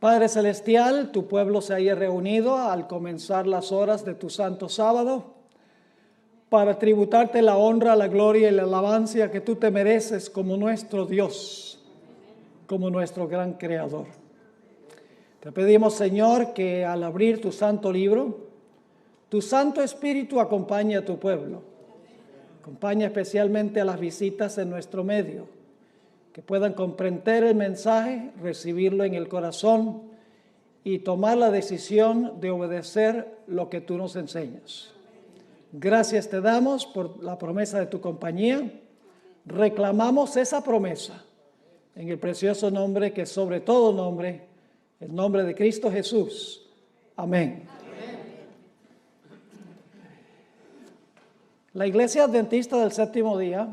Padre Celestial, tu pueblo se haya reunido al comenzar las horas de tu santo sábado para tributarte la honra, la gloria y la alabanza que tú te mereces como nuestro Dios, como nuestro gran Creador. Te pedimos, Señor, que al abrir tu santo libro, tu Santo Espíritu acompañe a tu pueblo. Acompaña especialmente a las visitas en nuestro medio, que puedan comprender el mensaje, recibirlo en el corazón y tomar la decisión de obedecer lo que tú nos enseñas. Gracias te damos por la promesa de tu compañía. Reclamamos esa promesa en el precioso nombre que sobre todo nombre, el nombre de Cristo Jesús. Amén. La Iglesia Adventista del Séptimo Día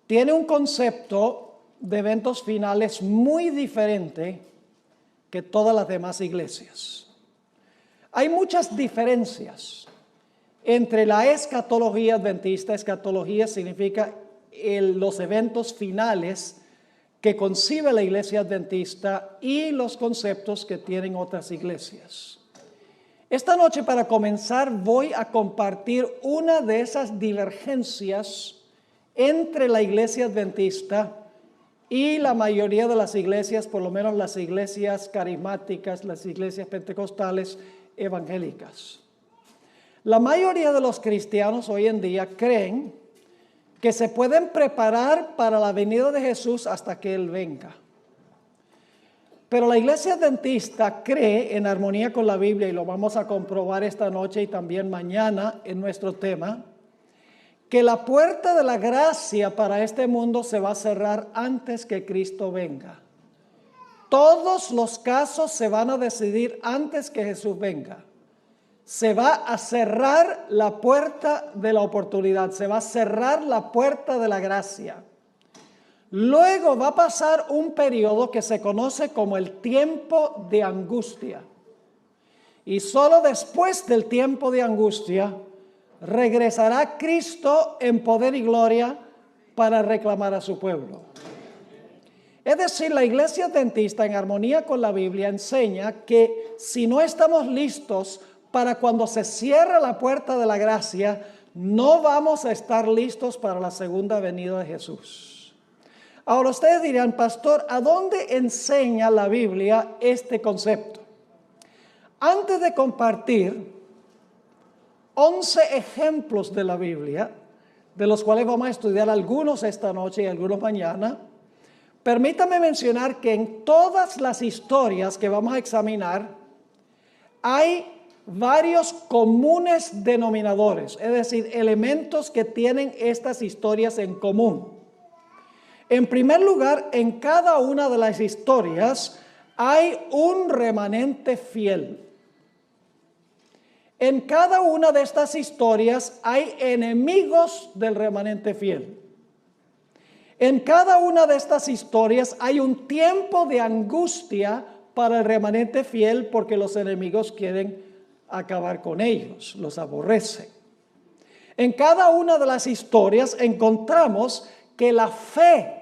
tiene un concepto de eventos finales muy diferente que todas las demás iglesias. Hay muchas diferencias entre la escatología adventista. Escatología significa los eventos finales que concibe la Iglesia Adventista y los conceptos que tienen otras iglesias. Esta noche, para comenzar, voy a compartir una de esas divergencias entre la Iglesia Adventista y la mayoría de las iglesias, por lo menos las iglesias carismáticas, las iglesias pentecostales evangélicas. La mayoría de los cristianos hoy en día creen que se pueden preparar para la venida de Jesús hasta que Él venga. Pero la Iglesia Adventista cree, en armonía con la Biblia, y lo vamos a comprobar esta noche y también mañana en nuestro tema, que la puerta de la gracia para este mundo se va a cerrar antes que Cristo venga. Todos los casos se van a decidir antes que Jesús venga. Se va a cerrar la puerta de la oportunidad, se va a cerrar la puerta de la gracia. Luego va a pasar un periodo que se conoce como el tiempo de angustia. Y solo después del tiempo de angustia regresará Cristo en poder y gloria para reclamar a su pueblo. Es decir, la Iglesia Adventista, en armonía con la Biblia, enseña que si no estamos listos para cuando se cierre la puerta de la gracia, no vamos a estar listos para la segunda venida de Jesús. Ahora ustedes dirán, pastor, ¿a dónde enseña la Biblia este concepto? Antes de compartir 11 ejemplos de la Biblia, de los cuales vamos a estudiar algunos esta noche y algunos mañana, permítame mencionar que en todas las historias que vamos a examinar hay varios comunes denominadores, es decir, elementos que tienen estas historias en común. En primer lugar, en cada una de las historias hay un remanente fiel. En cada una de estas historias hay enemigos del remanente fiel. En cada una de estas historias hay un tiempo de angustia para el remanente fiel porque los enemigos quieren acabar con ellos, los aborrecen. En cada una de las historias encontramos que la fe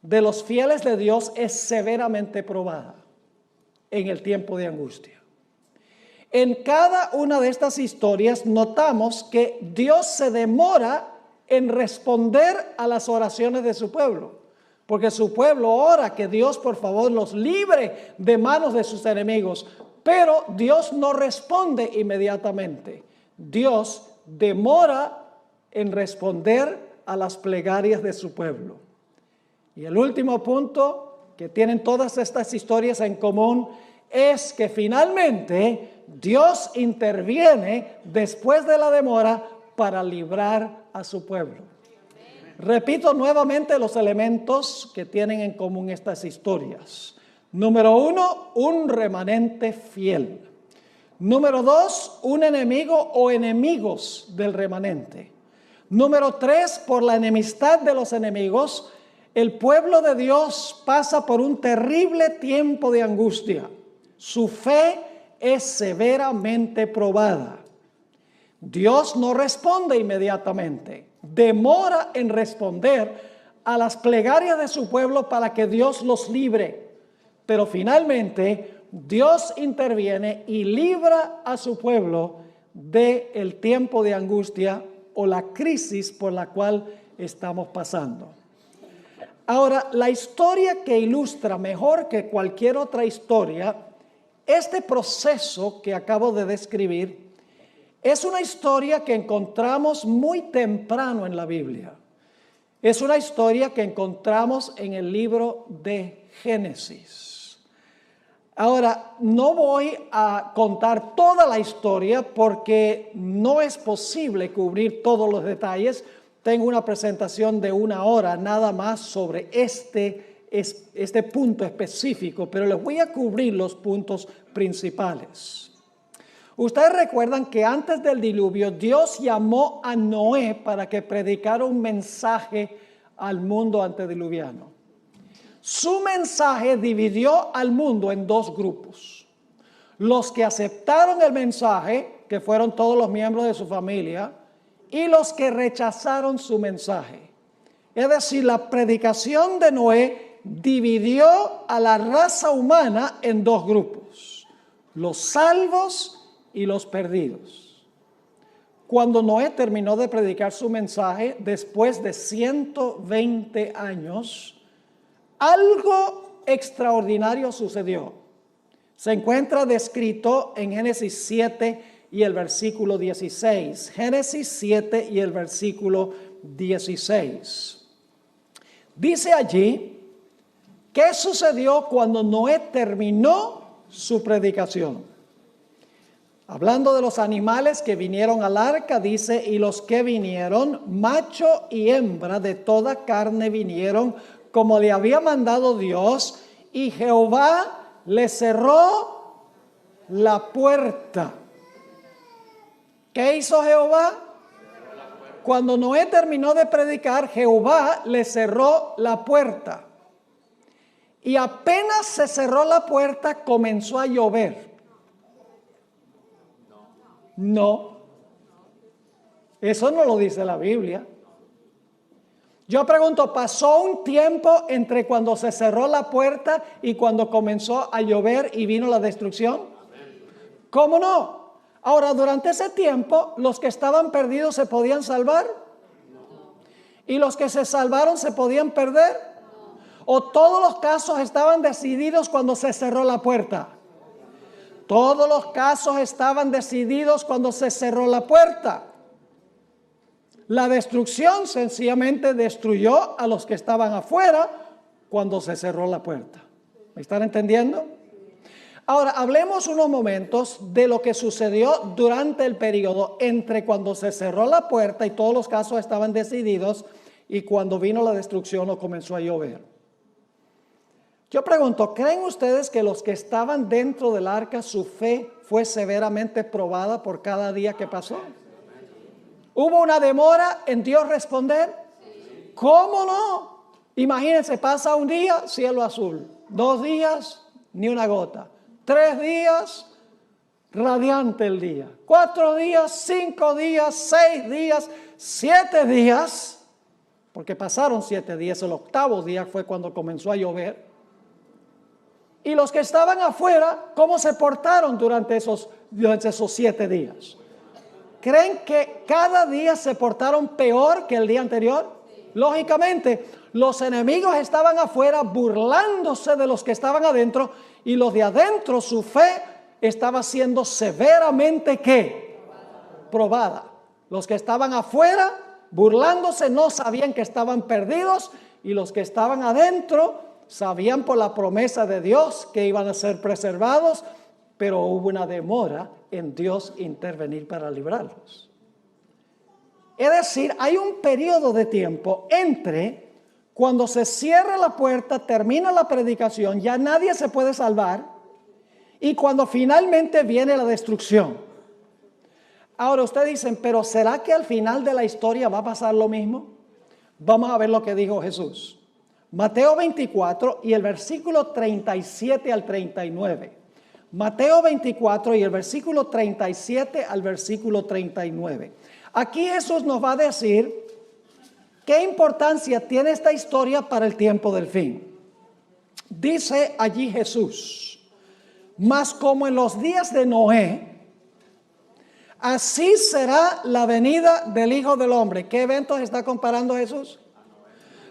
de los fieles de Dios es severamente probada en el tiempo de angustia. En cada una de estas historias notamos que Dios se demora en responder a las oraciones de su pueblo, porque su pueblo ora que Dios por favor los libre de manos de sus enemigos, pero Dios no responde inmediatamente. Dios demora en responder a las plegarias de su pueblo. Y el último punto que tienen todas estas historias en común es que finalmente Dios interviene después de la demora para librar a su pueblo. Repito nuevamente los elementos que tienen en común estas historias. Número 1, un remanente fiel. Número 2, un enemigo o enemigos del remanente. Número 3, por la enemistad de los enemigos, el pueblo de Dios pasa por un terrible tiempo de angustia. Su fe es severamente probada. Dios no responde inmediatamente, demora en responder a las plegarias de su pueblo para que Dios los libre. pero finalmente Dios interviene y libra a su pueblo del tiempo de angustia o la crisis por la cual estamos pasando. Ahora, la historia que ilustra mejor que cualquier otra historia este proceso que acabo de describir es una historia que encontramos muy temprano en la Biblia. Es una historia que encontramos en el libro de Génesis. Ahora, no voy a contar toda la historia porque no es posible cubrir todos los detalles. Tengo una presentación de 1 hora nada más sobre este punto específico, pero les voy a cubrir los puntos principales. Ustedes recuerdan que antes del diluvio Dios llamó a Noé para que predicara un mensaje al mundo antediluviano. Su mensaje dividió al mundo en 2 grupos. Los que aceptaron el mensaje, que fueron todos los miembros de su familia, y los que rechazaron su mensaje. Es decir, la predicación de Noé dividió a la raza humana en 2 grupos, los salvos y los perdidos. Cuando Noé terminó de predicar su mensaje, después de 120 años, algo extraordinario sucedió. Se encuentra descrito en Génesis 7 y el versículo 16. Génesis 7 y el versículo 16. Dice allí, ¿qué sucedió cuando Noé terminó su predicación? Hablando de los animales que vinieron al arca, dice, y los que vinieron, macho y hembra de toda carne vinieron, como le había mandado Dios, y Jehová le cerró la puerta. ¿Qué hizo Jehová? Cuando Noé terminó de predicar, Jehová le cerró la puerta. Y apenas se cerró la puerta, comenzó a llover. No, eso no lo dice la Biblia. Yo pregunto, ¿pasó un tiempo entre cuando se cerró la puerta y cuando comenzó a llover y vino la destrucción? ¿Cómo no? Ahora, durante ese tiempo, ¿los que estaban perdidos se podían salvar? ¿Y los que se salvaron se podían perder? ¿O todos los casos estaban decididos cuando se cerró la puerta? Todos los casos estaban decididos cuando se cerró la puerta. La destrucción sencillamente destruyó a los que estaban afuera cuando se cerró la puerta. ¿Me están entendiendo? Ahora, hablemos unos momentos de lo que sucedió durante el periodo entre cuando se cerró la puerta y todos los casos estaban decididos y cuando vino la destrucción o comenzó a llover. Yo pregunto, ¿creen ustedes que los que estaban dentro del arca, su fe fue severamente probada por cada día que pasó? ¿Hubo una demora en Dios responder? ¿Cómo no? Imagínense, pasa un día, cielo azul. 2 días, ni una gota. 3 días, radiante el día. 4 días, 5 días, 6 días, 7 días. Porque pasaron 7 días, el 8º día fue cuando comenzó a llover. Y los que estaban afuera, ¿cómo se portaron durante esos 7 días? ¿Creen que cada día se portaron peor que el día anterior? Lógicamente, los enemigos estaban afuera burlándose de los que estaban adentro y los de adentro, su fe estaba siendo severamente ¿qué? Probada. Los que estaban afuera burlándose no sabían que estaban perdidos y los que estaban adentro sabían por la promesa de Dios que iban a ser preservados, pero hubo una demora en Dios intervenir para librarlos. Es decir, hay un periodo de tiempo entre cuando se cierra la puerta, termina la predicación, ya nadie se puede salvar, y cuando finalmente viene la destrucción. Ahora ustedes dicen, pero ¿será que al final de la historia va a pasar lo mismo? Vamos a ver lo que dijo Jesús. Mateo 24 y el versículo 37 al 39. Mateo 24 y el versículo 37 al versículo 39. Aquí Jesús nos va a decir qué importancia tiene esta historia para el tiempo del fin. dice allí Jesús, mas como en los días de Noé, así será la venida del Hijo del Hombre. ¿Qué eventos está comparando Jesús?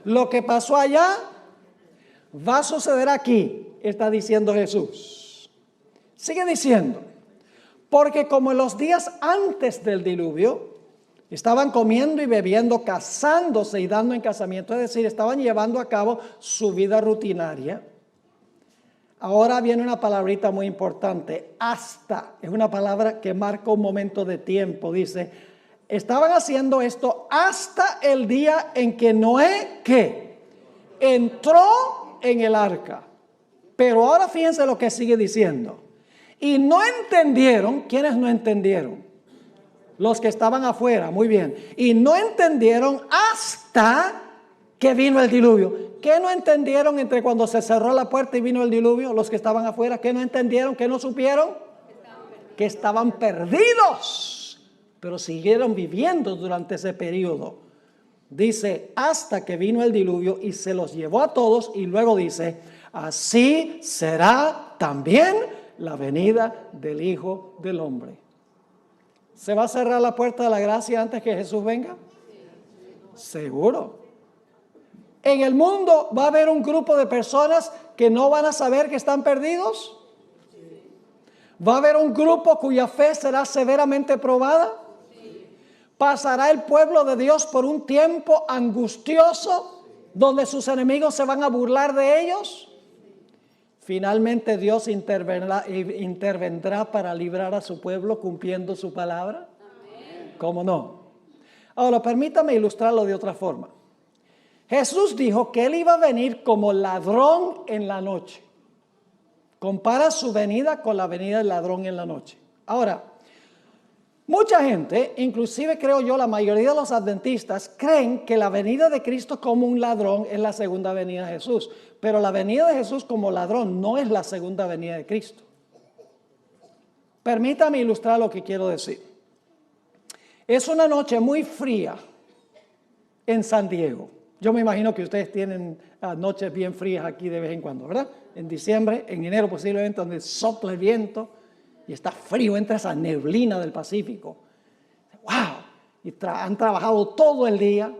Lo que pasó allá va a suceder aquí, está diciendo Jesús. Sigue diciendo, porque como en los días antes del diluvio, estaban comiendo y bebiendo, casándose y dando en casamiento, es decir, estaban llevando a cabo su vida rutinaria. Ahora viene una palabrita muy importante, hasta, es una palabra que marca un momento de tiempo, dice, estaban haciendo esto hasta el día en que Noé, ¿qué? Entró en el arca. Pero ahora fíjense lo que sigue diciendo. Y no entendieron, ¿quiénes no entendieron? Los que estaban afuera, muy bien. Y no entendieron hasta que vino el diluvio. ¿Qué no entendieron entre cuando se cerró la puerta y vino el diluvio? Los que estaban afuera, ¿qué no entendieron? ¿Qué no supieron? Que estaban perdidos, pero siguieron viviendo durante ese periodo. Dice, hasta que vino el diluvio y se los llevó a todos, y luego dice, así será también la venida del Hijo del Hombre. ¿Se va a cerrar la puerta de la gracia antes que Jesús venga? Seguro. En el mundo va a haber un grupo de personas que no van a saber que están perdidos. Va a haber un grupo cuya fe será severamente probada. Pasará el pueblo de Dios por un tiempo angustioso donde sus enemigos se van a burlar de ellos. Finalmente Dios intervendrá para librar a su pueblo cumpliendo su palabra. ¿Cómo no? Ahora permítame ilustrarlo de otra forma. Jesús dijo que Él iba a venir como ladrón en la noche. Compara su venida con la venida del ladrón en la noche. Ahora, mucha gente, inclusive creo yo la mayoría de los adventistas, creen que la venida de Cristo como un ladrón es la segunda venida de Jesús. Pero la venida de Jesús como ladrón no es la segunda venida de Cristo. Permítame ilustrar lo que quiero decir. Es una noche muy fría en San Diego. Yo me imagino que ustedes tienen noches bien frías aquí de vez en cuando, ¿verdad? En diciembre, en enero posiblemente, donde sopla el viento y está frío, entra esa neblina del Pacífico. ¡Wow! Y han trabajado todo el día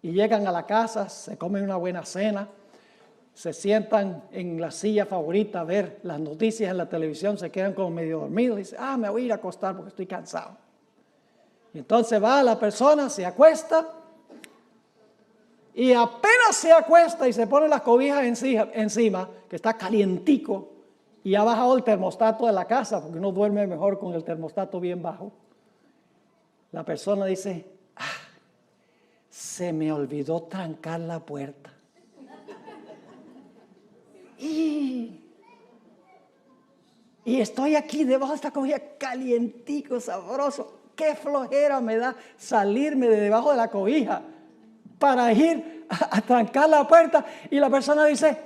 y llegan a la casa, se comen una buena cena, se sientan en la silla favorita a ver las noticias en la televisión, se quedan como medio dormidos y dicen, me voy a ir a acostar porque estoy cansado. Y entonces va la persona, se acuesta, y apenas se acuesta y se pone las cobijas encima, que está calientico, y ha bajado el termostato de la casa, porque uno duerme mejor con el termostato bien bajo. La persona dice, se me olvidó trancar la puerta. Y estoy aquí debajo de esta cobija calientico, sabroso. Qué flojera me da salirme de debajo de la cobija para ir a trancar la puerta. Y la persona dice,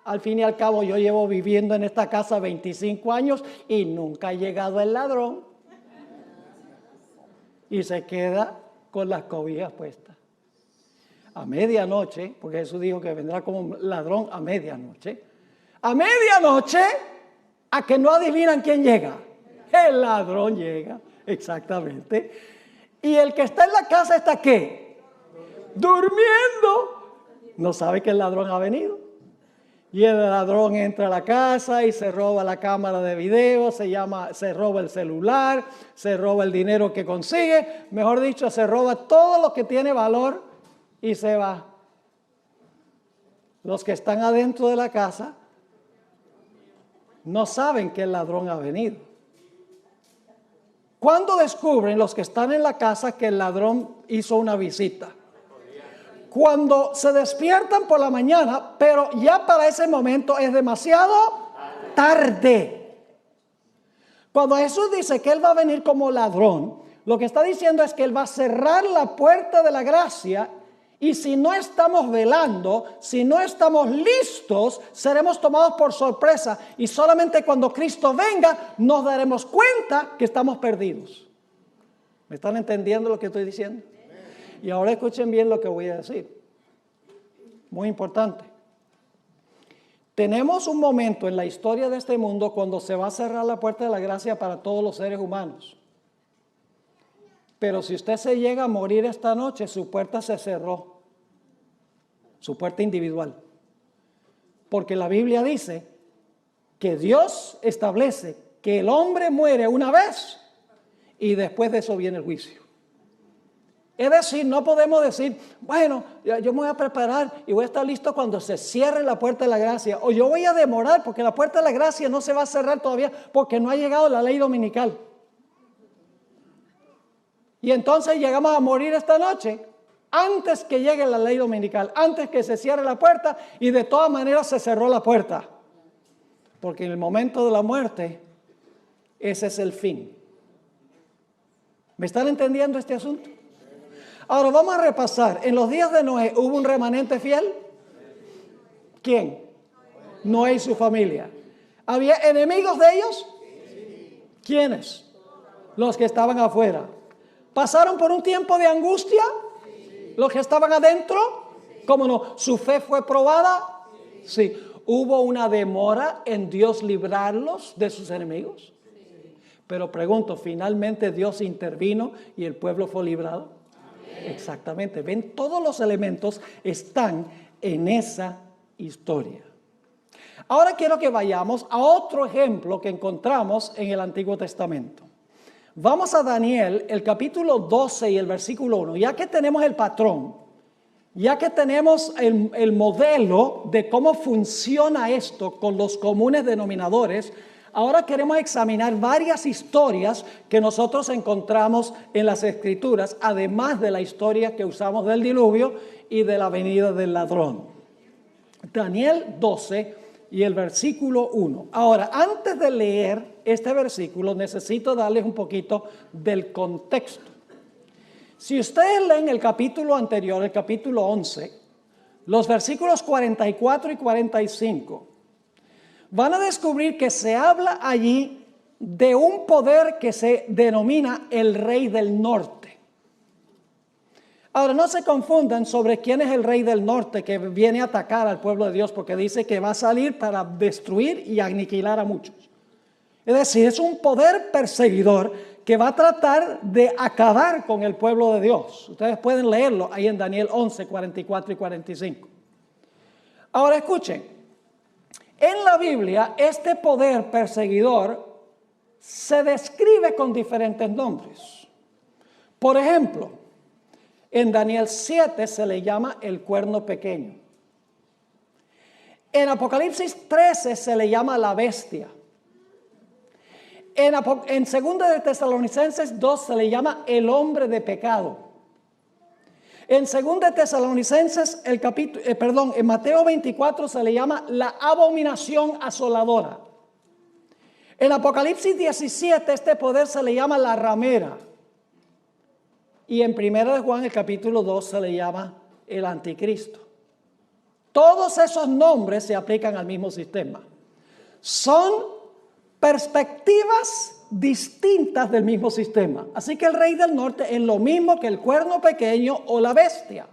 al fin y al cabo yo llevo viviendo en esta casa 25 años y nunca ha llegado el ladrón. Y se queda con las cobijas puestas. A medianoche, porque Jesús dijo que vendrá como un ladrón a medianoche. A medianoche, a que no adivinan quién llega. El ladrón llega, exactamente. Y el que está en la casa está ¿qué? Durmiendo. No sabe que el ladrón ha venido. Y el ladrón entra a la casa y se roba la cámara de video, se roba el celular, se roba el dinero que consigue, mejor dicho, se roba todo lo que tiene valor y se va. Los que están adentro de la casa no saben que el ladrón ha venido. ¿Cuándo descubren los que están en la casa que el ladrón hizo una visita? Cuando se despiertan por la mañana, pero ya para ese momento es demasiado tarde. Cuando Jesús dice que Él va a venir como ladrón, lo que está diciendo es que Él va a cerrar la puerta de la gracia y si no estamos velando, si no estamos listos, seremos tomados por sorpresa y solamente cuando Cristo venga nos daremos cuenta que estamos perdidos. ¿Me están entendiendo lo que estoy diciendo? Y ahora escuchen bien lo que voy a decir. Muy importante. Tenemos un momento en la historia de este mundo cuando se va a cerrar la puerta de la gracia para todos los seres humanos. Pero si usted se llega a morir esta noche, su puerta se cerró, su puerta individual. Porque la Biblia dice que Dios establece que el hombre muere una vez y después de eso viene el juicio. Es decir, no podemos decir, bueno, yo me voy a preparar y voy a estar listo cuando se cierre la puerta de la gracia. O yo voy a demorar porque la puerta de la gracia no se va a cerrar todavía porque no ha llegado la ley dominical. Y entonces llegamos a morir esta noche antes que llegue la ley dominical, antes que se cierre la puerta, y de todas maneras se cerró la puerta. Porque en el momento de la muerte, ese es el fin. ¿Me están entendiendo este asunto? Ahora vamos a repasar. En los días de Noé, ¿hubo un remanente fiel? ¿Quién? Noé y su familia. ¿Había enemigos de ellos? ¿Quiénes? Los que estaban afuera. ¿Pasaron por un tiempo de angustia? ¿Los que estaban adentro? ¿Cómo no? ¿Su fe fue probada? Sí. ¿Hubo una demora en Dios librarlos de sus enemigos? Pero pregunto, ¿finalmente Dios intervino y el pueblo fue librado? Exactamente. Ven, todos los elementos están en esa historia. Ahora quiero que vayamos a otro ejemplo que encontramos en el Antiguo Testamento. Vamos a Daniel, el capítulo 12 y el versículo 1. Ya que tenemos el patrón, ya que tenemos el modelo de cómo funciona esto con los comunes denominadores, ahora queremos examinar varias historias que nosotros encontramos en las Escrituras, además de la historia que usamos del diluvio y de la venida del ladrón. Daniel 12 y el versículo 1. Ahora, antes de leer este versículo, necesito darles un poquito del contexto. Si ustedes leen el capítulo anterior, el capítulo 11, los versículos 44 y 45, van a descubrir que se habla allí de un poder que se denomina el Rey del Norte. Ahora, no se confundan sobre quién es el Rey del Norte que viene a atacar al pueblo de Dios, porque dice que va a salir para destruir y aniquilar a muchos. Es decir, es un poder perseguidor que va a tratar de acabar con el pueblo de Dios. Ustedes pueden leerlo ahí en Daniel 11, 44 y 45. Ahora escuchen. En la Biblia, este poder perseguidor se describe con diferentes nombres. Por ejemplo, en Daniel 7 se le llama el cuerno pequeño. En Apocalipsis 13 se le llama la bestia. En 2 de Tesalonicenses 2 se le llama el hombre de pecado. En 2 de Tesalonicenses, en Mateo 24 se le llama la abominación asoladora. En Apocalipsis 17 este poder se le llama la ramera. Y en 1 de Juan, el capítulo 2, se le llama el anticristo. Todos esos nombres se aplican al mismo sistema. Son perspectivas distintas del mismo sistema. Así que el Rey del Norte es lo mismo que el cuerno pequeño o la bestia.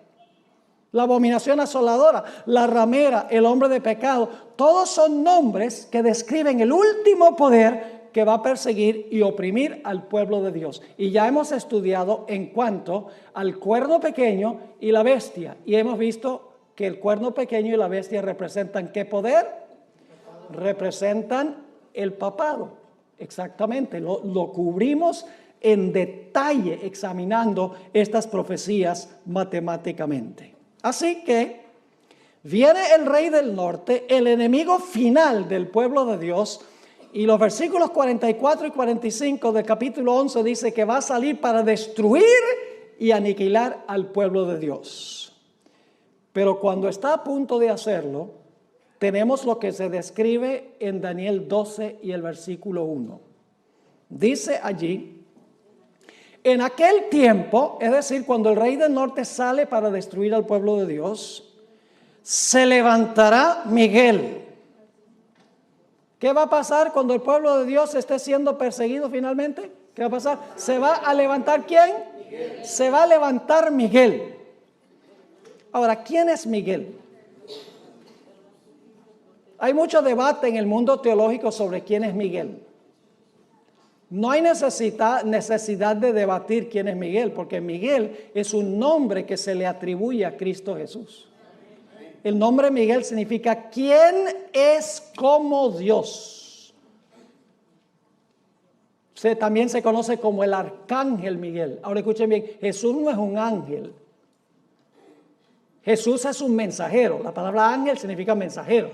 La abominación asoladora, la ramera, el hombre de pecado. Todos son nombres que describen el último poder que va a perseguir y oprimir al pueblo de Dios. Y ya hemos estudiado en cuanto al cuerno pequeño y la bestia. Y hemos visto que el cuerno pequeño y la bestia representan ¿qué poder? Representan el papado. Exactamente, lo cubrimos en detalle examinando estas profecías matemáticamente. Así que viene el Rey del Norte, el enemigo final del pueblo de Dios. Y los versículos 44 y 45 del capítulo 11 dice que va a salir para destruir y aniquilar al pueblo de Dios. Pero cuando está a punto de hacerlo, tenemos lo que se describe en Daniel 12 y el versículo 1. Dice allí, en aquel tiempo, es decir, cuando el Rey del Norte sale para destruir al pueblo de Dios, se levantará Miguel. ¿Qué va a pasar cuando el pueblo de Dios esté siendo perseguido finalmente? ¿Qué va a pasar? ¿Se va a levantar quién? Miguel. Se va a levantar Miguel. Ahora, ¿quién es Miguel? Hay mucho debate en el mundo teológico sobre quién es Miguel. No hay necesidad de debatir quién es Miguel, porque Miguel es un nombre que se le atribuye a Cristo Jesús. El nombre Miguel significa ¿quién es como Dios? También se conoce como el arcángel Miguel. Ahora escuchen bien, Jesús no es un ángel. Jesús es un mensajero. La palabra ángel significa mensajero.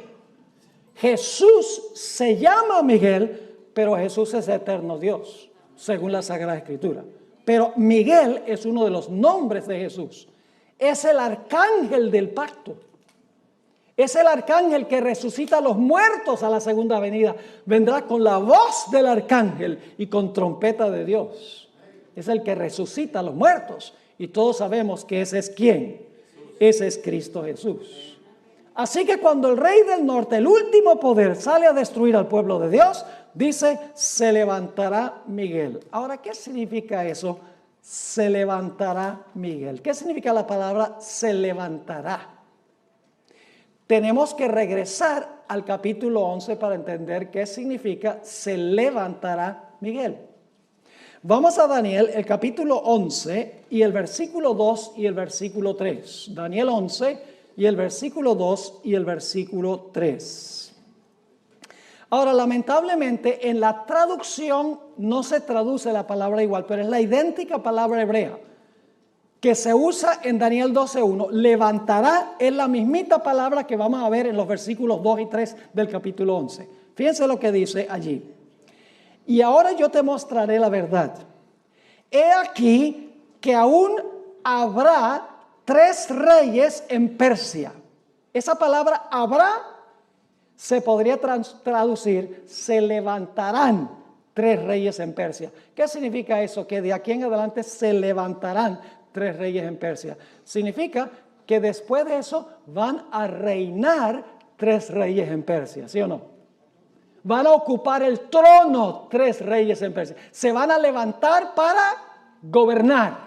Jesús se llama Miguel, pero Jesús es eterno Dios, según la Sagrada Escritura. Pero Miguel es uno de los nombres de Jesús. Es el arcángel del pacto. Es el arcángel que resucita a los muertos a la segunda venida. Vendrá con la voz del arcángel y con trompeta de Dios. Es el que resucita a los muertos. Y todos sabemos que ese es ¿quién? Ese es Cristo Jesús. Así que cuando el rey del norte, el último poder, sale a destruir al pueblo de Dios, dice, se levantará Miguel. Ahora, ¿qué significa eso? Se levantará Miguel. ¿Qué significa la palabra se levantará? Tenemos que regresar al capítulo 11 para entender qué significa se levantará Miguel. Vamos a Daniel, el capítulo 11 y el versículo 2 y el versículo 3. Daniel 11 y el versículo 2 y el versículo 3. Ahora, lamentablemente, en la traducción no se traduce la palabra igual, pero es la idéntica palabra hebrea que se usa en Daniel 12:1. Levantará es la mismita palabra que vamos a ver en los versículos 2 y 3 del capítulo 11. Fíjense lo que dice allí. Y ahora yo te mostraré la verdad. He aquí que aún habrá 3 reyes en Persia. Esa palabra habrá se podría traducir, se levantarán 3 reyes en Persia. ¿Qué significa eso? Que de aquí en adelante se levantarán 3 reyes en Persia. Significa que después de eso van a reinar 3 reyes en Persia, ¿sí o no? Van a ocupar el trono 3 reyes en Persia. Se van a levantar para gobernar.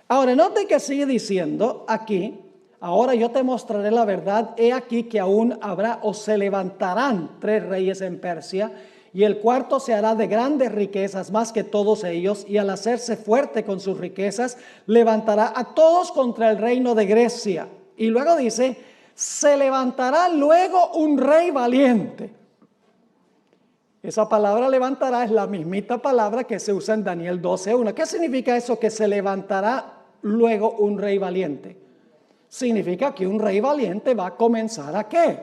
Ahora, note que sigue diciendo aquí, ahora yo te mostraré la verdad, he aquí que aún habrá o se levantarán 3 reyes en Persia, y el cuarto se hará de grandes riquezas más que todos ellos, y al hacerse fuerte con sus riquezas, levantará a todos contra el reino de Grecia. Y luego dice, se levantará luego un rey valiente. Esa palabra levantará es la mismita palabra que se usa en Daniel 12:1. ¿Qué significa eso? Que se levantará luego un rey valiente. Significa que un rey valiente va a comenzar ¿a qué?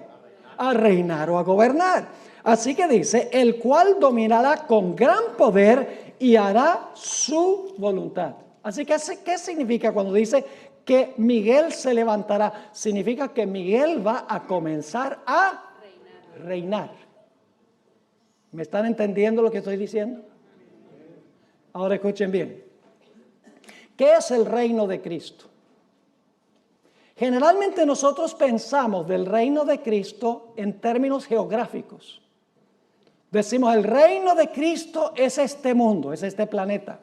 A reinar o a gobernar. Así que dice, el cual dominará con gran poder y hará su voluntad. Así que, ¿qué significa cuando dice que Miguel se levantará? Significa que Miguel va a comenzar a reinar. ¿Me están entendiendo lo que estoy diciendo? Ahora escuchen bien. ¿Qué es el reino de Cristo? Generalmente nosotros pensamos del reino de Cristo en términos geográficos. Decimos, el reino de Cristo es este mundo, es este planeta.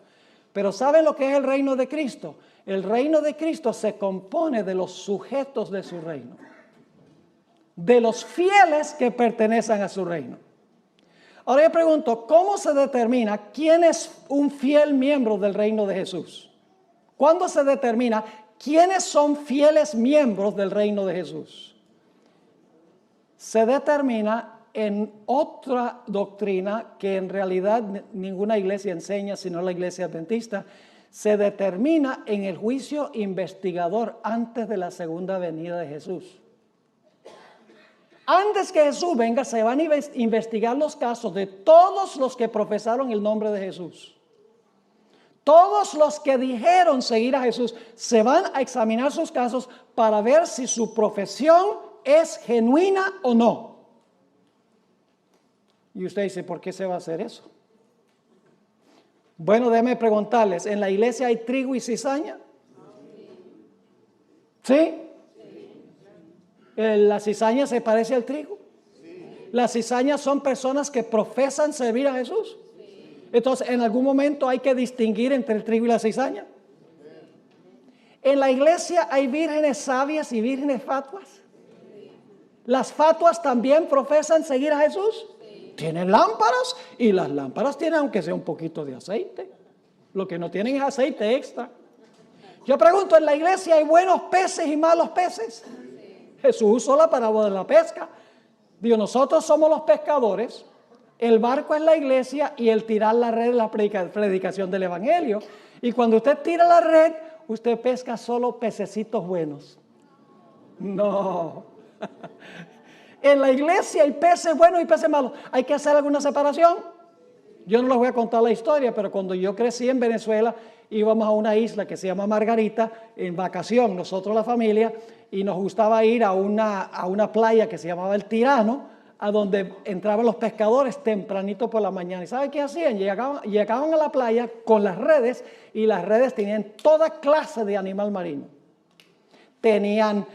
Pero ¿saben lo que es el reino de Cristo? El reino de Cristo se compone de los sujetos de su reino, de los fieles que pertenecen a su reino. Ahora yo pregunto, ¿cómo se determina quién es un fiel miembro del reino de Jesús? ¿Cuándo se determina quiénes son fieles miembros del reino de Jesús? Se determina en otra doctrina que en realidad ninguna iglesia enseña, sino la iglesia adventista. Se determina en el juicio investigador antes de la segunda venida de Jesús. Antes que Jesús venga, se van a investigar los casos de todos los que profesaron el nombre de Jesús. Todos los que dijeron seguir a Jesús, se van a examinar sus casos para ver si su profesión es genuina o no. Y usted dice, ¿por qué se va a hacer eso? Bueno, déjenme preguntarles, ¿en la iglesia hay trigo y cizaña? ¿Sí? ¿La cizaña se parece al trigo? ¿Las cizañas son personas que profesan servir a Jesús? Entonces, ¿en algún momento hay que distinguir entre el trigo y la cizaña? ¿En la iglesia hay vírgenes sabias y vírgenes fatuas? ¿Las fatuas también profesan seguir a Jesús? Sí. Tienen lámparas y las lámparas tienen aunque sea un poquito de aceite. Lo que no tienen es aceite extra. Yo pregunto, ¿en la iglesia hay buenos peces y malos peces? Sí. Jesús usó la parábola de la pesca. Digo, nosotros somos los pescadores, el barco es la iglesia y el tirar la red es la predicación del evangelio. Y cuando usted tira la red, usted pesca solo pececitos buenos. No. En la iglesia hay peces buenos y peces malos. ¿Hay que hacer alguna separación? Yo no les voy a contar la historia, pero cuando yo crecí en Venezuela, íbamos a una isla que se llama Margarita, en vacación, nosotros la familia, y nos gustaba ir a una playa que se llamaba El Tirano, a donde entraban los pescadores tempranito por la mañana. ¿Y sabe qué hacían? Llegaban a la playa con las redes, y las redes tenían toda clase de animal marino. Tenían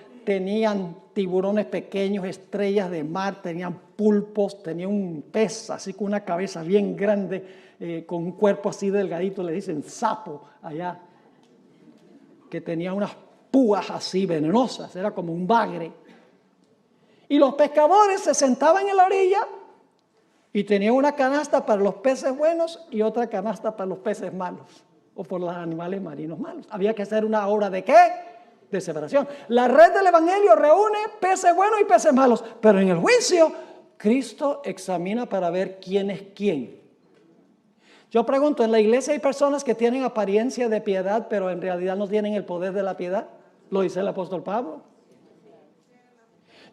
tiburones pequeños, estrellas de mar, tenían pulpos, tenían un pez así con una cabeza bien grande, con un cuerpo así delgadito, le dicen sapo allá, que tenía unas púas así venenosas, era como un bagre. Y los pescadores se sentaban en la orilla y tenían una canasta para los peces buenos y otra canasta para los peces malos, o por los animales marinos malos. Había que hacer una obra ¿de qué? De separación. La red del evangelio reúne peces buenos y peces malos, pero en el juicio Cristo examina para ver quién es quién. Yo pregunto, ¿en la iglesia hay personas que tienen apariencia de piedad, pero en realidad no tienen el poder de la piedad? Lo dice el apóstol Pablo.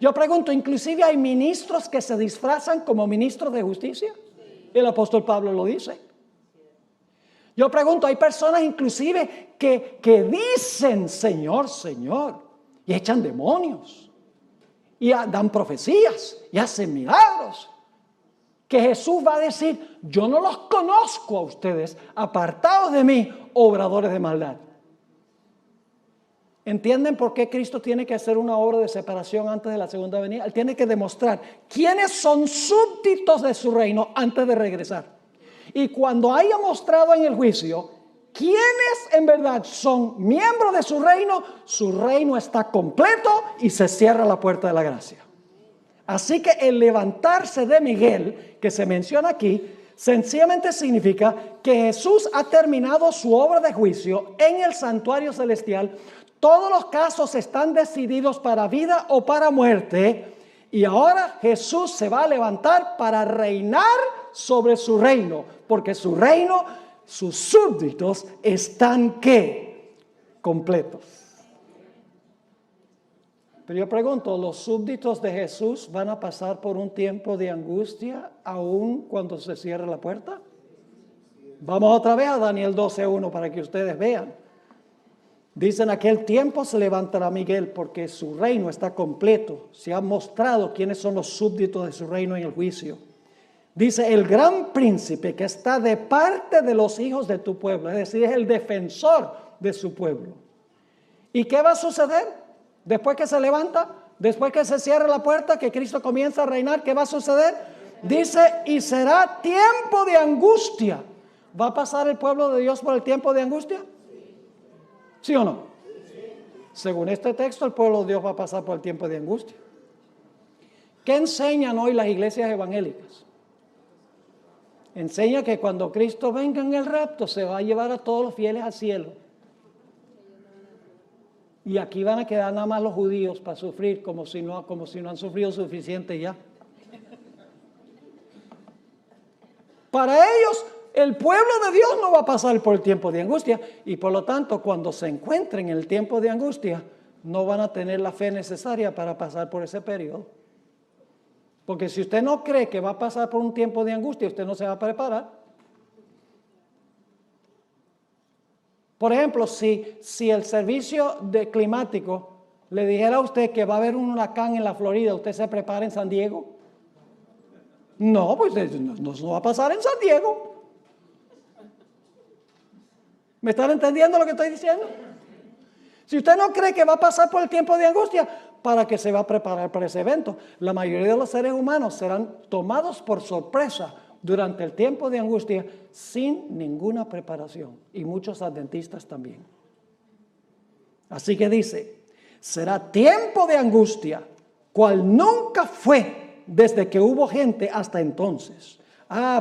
Yo pregunto, ¿inclusive hay ministros que se disfrazan como ministros de justicia? El apóstol Pablo lo dice. Yo pregunto, ¿hay personas inclusive que dicen Señor, Señor, y echan demonios, y dan profecías, y hacen milagros? Que Jesús va a decir, yo no los conozco a ustedes, apartados de mí, obradores de maldad. ¿Entienden por qué Cristo tiene que hacer una obra de separación antes de la segunda venida? Él tiene que demostrar quiénes son súbditos de su reino antes de regresar. Y cuando haya mostrado en el juicio quiénes en verdad son miembros de su reino está completo y se cierra la puerta de la gracia. Así que el levantarse de Miguel, que se menciona aquí, sencillamente significa que Jesús ha terminado su obra de juicio en el santuario celestial. Todos los casos están decididos para vida o para muerte. Y ahora Jesús se va a levantar para reinar sobre su reino, porque su reino, sus súbditos están ¿qué? Completos. Pero yo pregunto, ¿los súbditos de Jesús van a pasar por un tiempo de angustia aún cuando se cierre la puerta? Vamos otra vez a Daniel 12:1 para que ustedes vean. Dice, en aquel tiempo se levantará Miguel porque su reino está completo. Se ha mostrado quiénes son los súbditos de su reino en el juicio. Dice, el gran príncipe que está de parte de los hijos de tu pueblo, es decir, es el defensor de su pueblo. ¿Y qué va a suceder? Después que se levanta, después que se cierre la puerta, que Cristo comienza a reinar, ¿qué va a suceder? Dice, y será tiempo de angustia. ¿Va a pasar el pueblo de Dios por el tiempo de angustia? ¿Sí o no? Según este texto, el pueblo de Dios va a pasar por el tiempo de angustia. ¿Qué enseñan hoy las iglesias evangélicas? Enseña que cuando Cristo venga en el rapto se va a llevar a todos los fieles al cielo. Y aquí van a quedar nada más los judíos para sufrir como si no han sufrido suficiente ya. Para ellos, el pueblo de Dios no va a pasar por el tiempo de angustia y por lo tanto cuando se encuentren en el tiempo de angustia no van a tener la fe necesaria para pasar por ese periodo. Porque si usted no cree que va a pasar por un tiempo de angustia, usted no se va a preparar. Por ejemplo, si el servicio climático le dijera a usted que va a haber un huracán en la Florida, ¿usted se prepara en San Diego? No, pues no va a pasar en San Diego. ¿Me están entendiendo lo que estoy diciendo? Si usted no cree que va a pasar por el tiempo de angustia, ¿para qué se va a preparar para ese evento? La mayoría de los seres humanos serán tomados por sorpresa durante el tiempo de angustia sin ninguna preparación. Y muchos adventistas también. Así que dice, será tiempo de angustia cual nunca fue desde que hubo gente hasta entonces.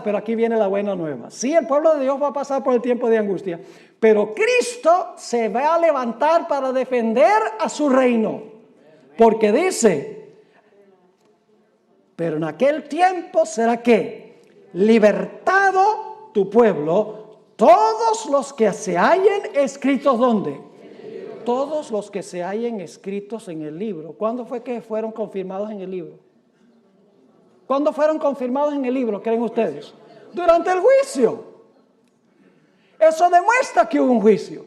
Pero aquí viene la buena nueva. Sí, el pueblo de Dios va a pasar por el tiempo de angustia, pero Cristo se va a levantar para defender a su reino. Porque dice, pero en aquel tiempo será que libertado tu pueblo, todos los que se hallen escritos, ¿dónde? Todos los que se hallen escritos en el libro. ¿Cuándo fue que fueron confirmados en el libro? ¿Cuándo fueron confirmados en el libro, creen ustedes? Durante el juicio. Eso demuestra que hubo un juicio.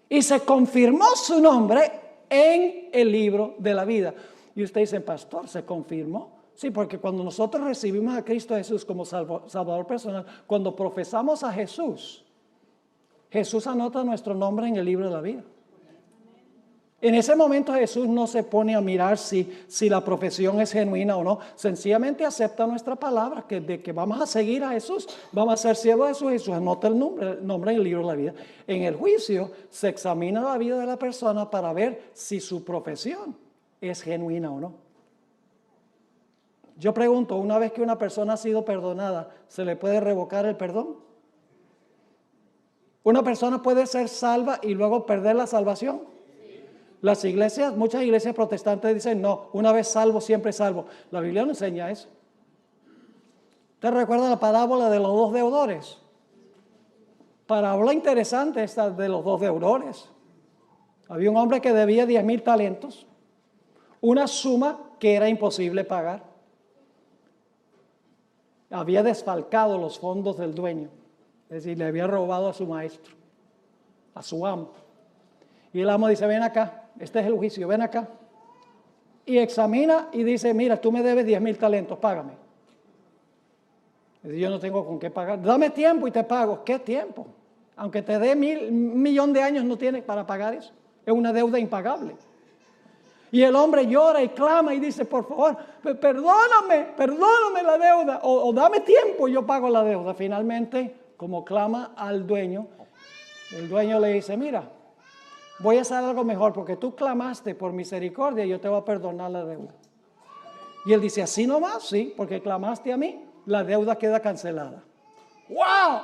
Y se confirmó su nombre en el libro de la vida. Y usted dice, pastor, ¿se confirmó? Sí, porque cuando nosotros recibimos a Cristo Jesús como Salvador personal, cuando profesamos a Jesús, Jesús anota nuestro nombre en el libro de la vida. En ese momento Jesús no se pone a mirar si la profesión es genuina o no. Sencillamente acepta nuestra palabra, de que vamos a seguir a Jesús, vamos a ser siervos de Jesús. Jesús anota el nombre en el libro de la vida. En el juicio se examina la vida de la persona para ver si su profesión es genuina o no. Yo pregunto, una vez que una persona ha sido perdonada, ¿se le puede revocar el perdón? ¿Una persona puede ser salva y luego perder la salvación? Las iglesias, muchas iglesias protestantes dicen, no, una vez salvo, siempre salvo. La Biblia no enseña eso. ¿Te recuerda la parábola de los dos deudores? Parábola interesante esta de los dos deudores. Había un hombre que debía 10,000 talentos, una suma que era imposible pagar. Había desfalcado los fondos del dueño, es decir, le había robado a su maestro, a su amo. Y el amo dice, ven acá. Este es el juicio, ven acá. Y examina y dice, mira, tú me debes 10,000 talentos, págame. Dice, yo no tengo con qué pagar. Dame tiempo y te pago. ¿Qué tiempo? Aunque te dé 1,000,000 de años, no tienes para pagar eso. Es una deuda impagable. Y el hombre llora y clama y dice, por favor, perdóname la deuda. O dame tiempo y yo pago la deuda. Finalmente, como clama al dueño, el dueño le dice, mira, voy a hacer algo mejor porque tú clamaste por misericordia y yo te voy a perdonar la deuda. Y él dice, así nomás, sí, porque clamaste a mí, la deuda queda cancelada. ¡Wow!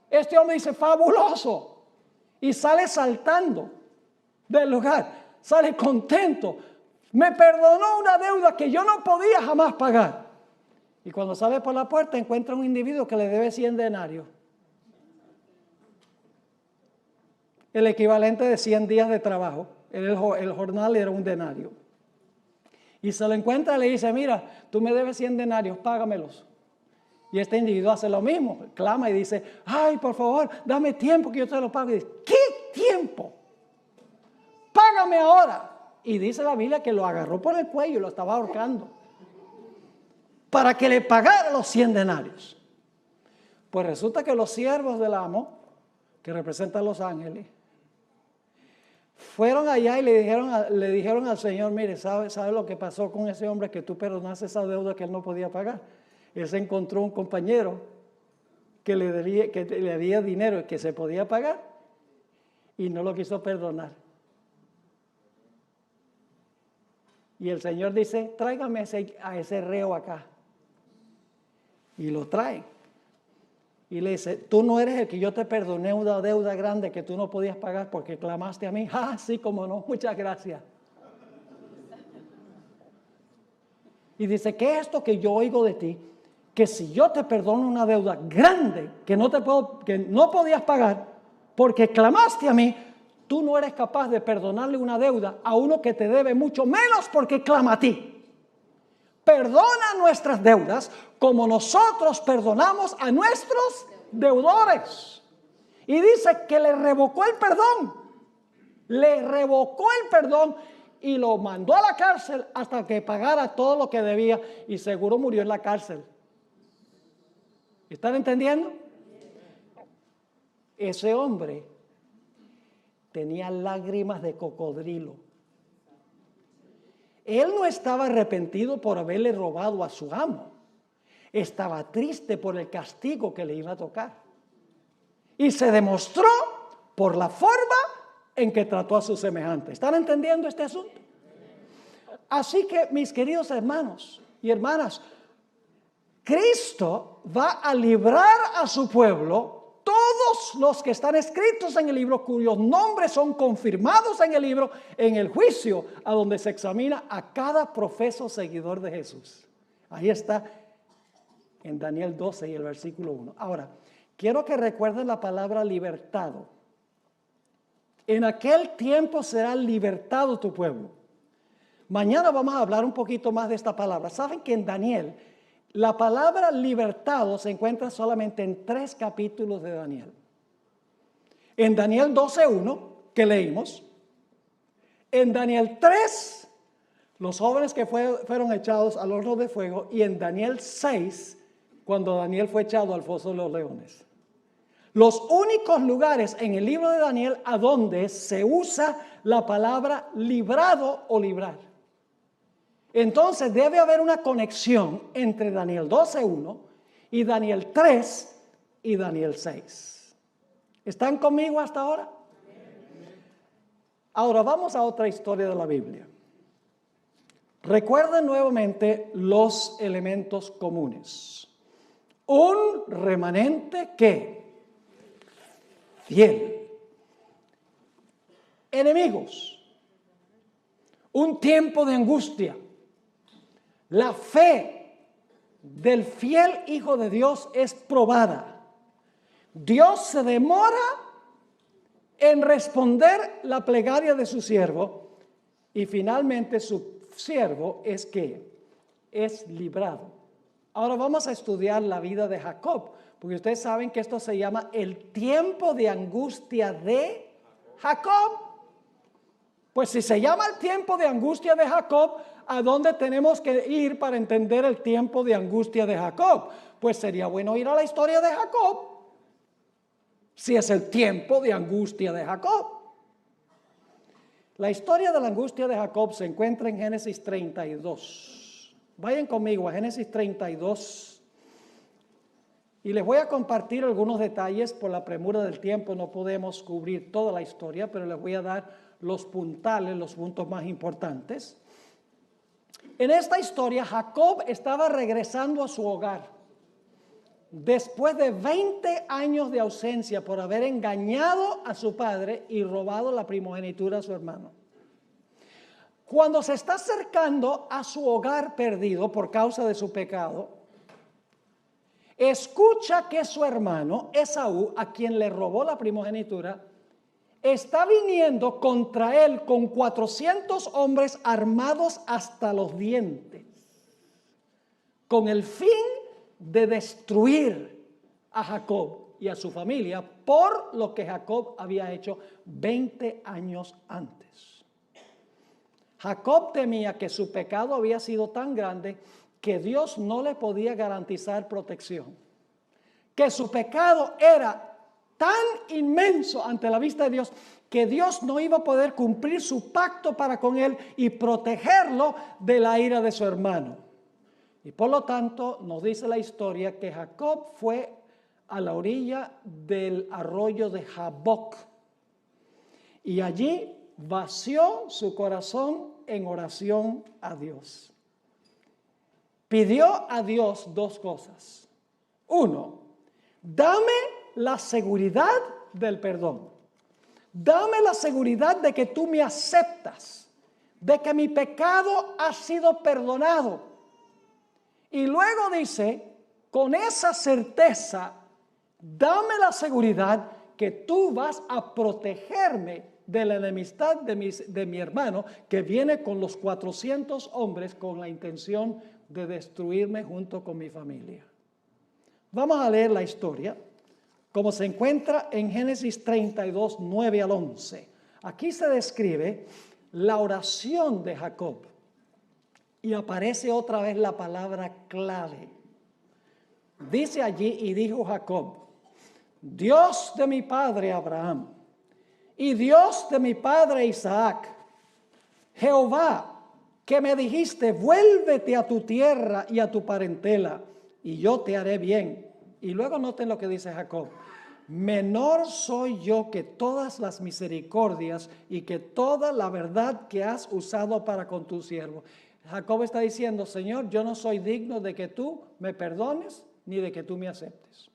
Este hombre dice, fabuloso. Y sale saltando del lugar, sale contento. Me perdonó una deuda que yo no podía jamás pagar. Y cuando sale por la puerta encuentra un individuo que le debe 100 denarios. El equivalente de 100 días de trabajo. El jornal era un denario. Y se lo encuentra y le dice, mira, tú me debes 100 denarios, págamelos. Y este individuo hace lo mismo, clama y dice, ay, por favor, dame tiempo que yo te lo pago. Y dice, ¿qué tiempo? Págame ahora. Y dice la Biblia que lo agarró por el cuello y lo estaba ahorcando para que le pagara los 100 denarios. Pues resulta que los siervos del amo, que representan a los ángeles, fueron allá y le dijeron al Señor, mire, ¿sabe lo que pasó con ese hombre que tú perdonaste esa deuda que él no podía pagar? Él se encontró un compañero que le debía dinero que se podía pagar y no lo quiso perdonar. Y el Señor dice, tráigame a ese reo acá. Y lo trae. Y le dice, tú no eres el que yo te perdoné una deuda grande que tú no podías pagar porque clamaste a mí. Ah, sí, como no, muchas gracias. Y dice, ¿qué es esto que yo oigo de ti? Que si yo te perdono una deuda grande que no podías pagar porque clamaste a mí, tú no eres capaz de perdonarle una deuda a uno que te debe mucho menos porque clama a ti. Perdona nuestras deudas como nosotros perdonamos a nuestros deudores. Y dice que le revocó el perdón. Le revocó el perdón y lo mandó a la cárcel hasta que pagara todo lo que debía y seguro murió en la cárcel. ¿Están entendiendo? Ese hombre tenía lágrimas de cocodrilo. Él no estaba arrepentido por haberle robado a su amo. Estaba triste por el castigo que le iba a tocar. Y se demostró por la forma en que trató a sus semejantes. ¿Están entendiendo este asunto? Así que, mis queridos hermanos y hermanas, Cristo va a librar a su pueblo, todos los que están escritos en el libro, cuyos nombres son confirmados en el libro, en el juicio, a donde se examina a cada profeso seguidor de Jesús. Ahí está en Daniel 12 y el versículo 1. Ahora, quiero que recuerden la palabra libertado. En aquel tiempo será libertado tu pueblo. Mañana vamos a hablar un poquito más de esta palabra. Saben que en Daniel la palabra libertado se encuentra solamente en 3 capítulos de Daniel. En Daniel 12:1, que leímos. En Daniel 3, los jóvenes que fueron echados al horno de fuego. Y en Daniel 6, cuando Daniel fue echado al foso de los leones. Los únicos lugares en el libro de Daniel a donde se usa la palabra librado o librar. Entonces debe haber una conexión entre Daniel 12:1 y Daniel 3 y Daniel 6. ¿Están conmigo hasta ahora? Ahora vamos a otra historia de la Biblia. Recuerden nuevamente los elementos comunes. Un remanente que fiel. Enemigos. Un tiempo de angustia. La fe del fiel Hijo de Dios es probada. Dios se demora en responder la plegaria de su siervo y finalmente su siervo es librado. Ahora vamos a estudiar la vida de Jacob, porque ustedes saben que esto se llama el tiempo de angustia de Jacob. Pues si se llama el tiempo de angustia de Jacob, ¿a dónde tenemos que ir para entender el tiempo de angustia de Jacob? Pues sería bueno ir a la historia de Jacob, si es el tiempo de angustia de Jacob. La historia de la angustia de Jacob se encuentra en Génesis 32. Vayan conmigo a Génesis 32 y les voy a compartir algunos detalles. Por la premura del tiempo no podemos cubrir toda la historia, pero les voy a dar los puntales, los puntos más importantes. En esta historia, Jacob estaba regresando a su hogar después de 20 años de ausencia por haber engañado a su padre y robado la primogenitura a su hermano. Cuando se está acercando a su hogar perdido por causa de su pecado, escucha que su hermano Esaú, a quien le robó la primogenitura, está viniendo contra él con 400 hombres armados hasta los dientes, con el fin de destruir a Jacob y a su familia por lo que Jacob había hecho 20 años antes. Jacob temía que su pecado había sido tan grande que Dios no le podía garantizar protección, que su pecado era tan inmenso ante la vista de Dios que Dios no iba a poder cumplir su pacto para con él y protegerlo de la ira de su hermano. Y por lo tanto nos dice la historia que Jacob fue a la orilla del arroyo de Jaboc y allí vació su corazón en oración a Dios. Pidió a Dios 2 cosas. 1, dame la seguridad del perdón. Dame la seguridad de que tú me aceptas, de que mi pecado ha sido perdonado. Y luego dice, con esa certeza, dame la seguridad que tú vas a protegerme de la enemistad de mi hermano que viene con los 400 hombres con la intención de destruirme junto con mi familia. Vamos a leer la historia como se encuentra en Génesis 32, 9 al 11. Aquí se describe la oración de Jacob y aparece otra vez la palabra clave. Dice allí, y dijo Jacob, Dios de mi padre Abraham y Dios de mi padre Isaac, Jehová, que me dijiste, vuélvete a tu tierra y a tu parentela, y yo te haré bien. Y luego noten lo que dice Jacob. menor soy yo que todas las misericordias y que toda la verdad que has usado para con tu siervo. Jacob está diciendo, Señor, yo no soy digno de que tú me perdones ni de que tú me aceptes.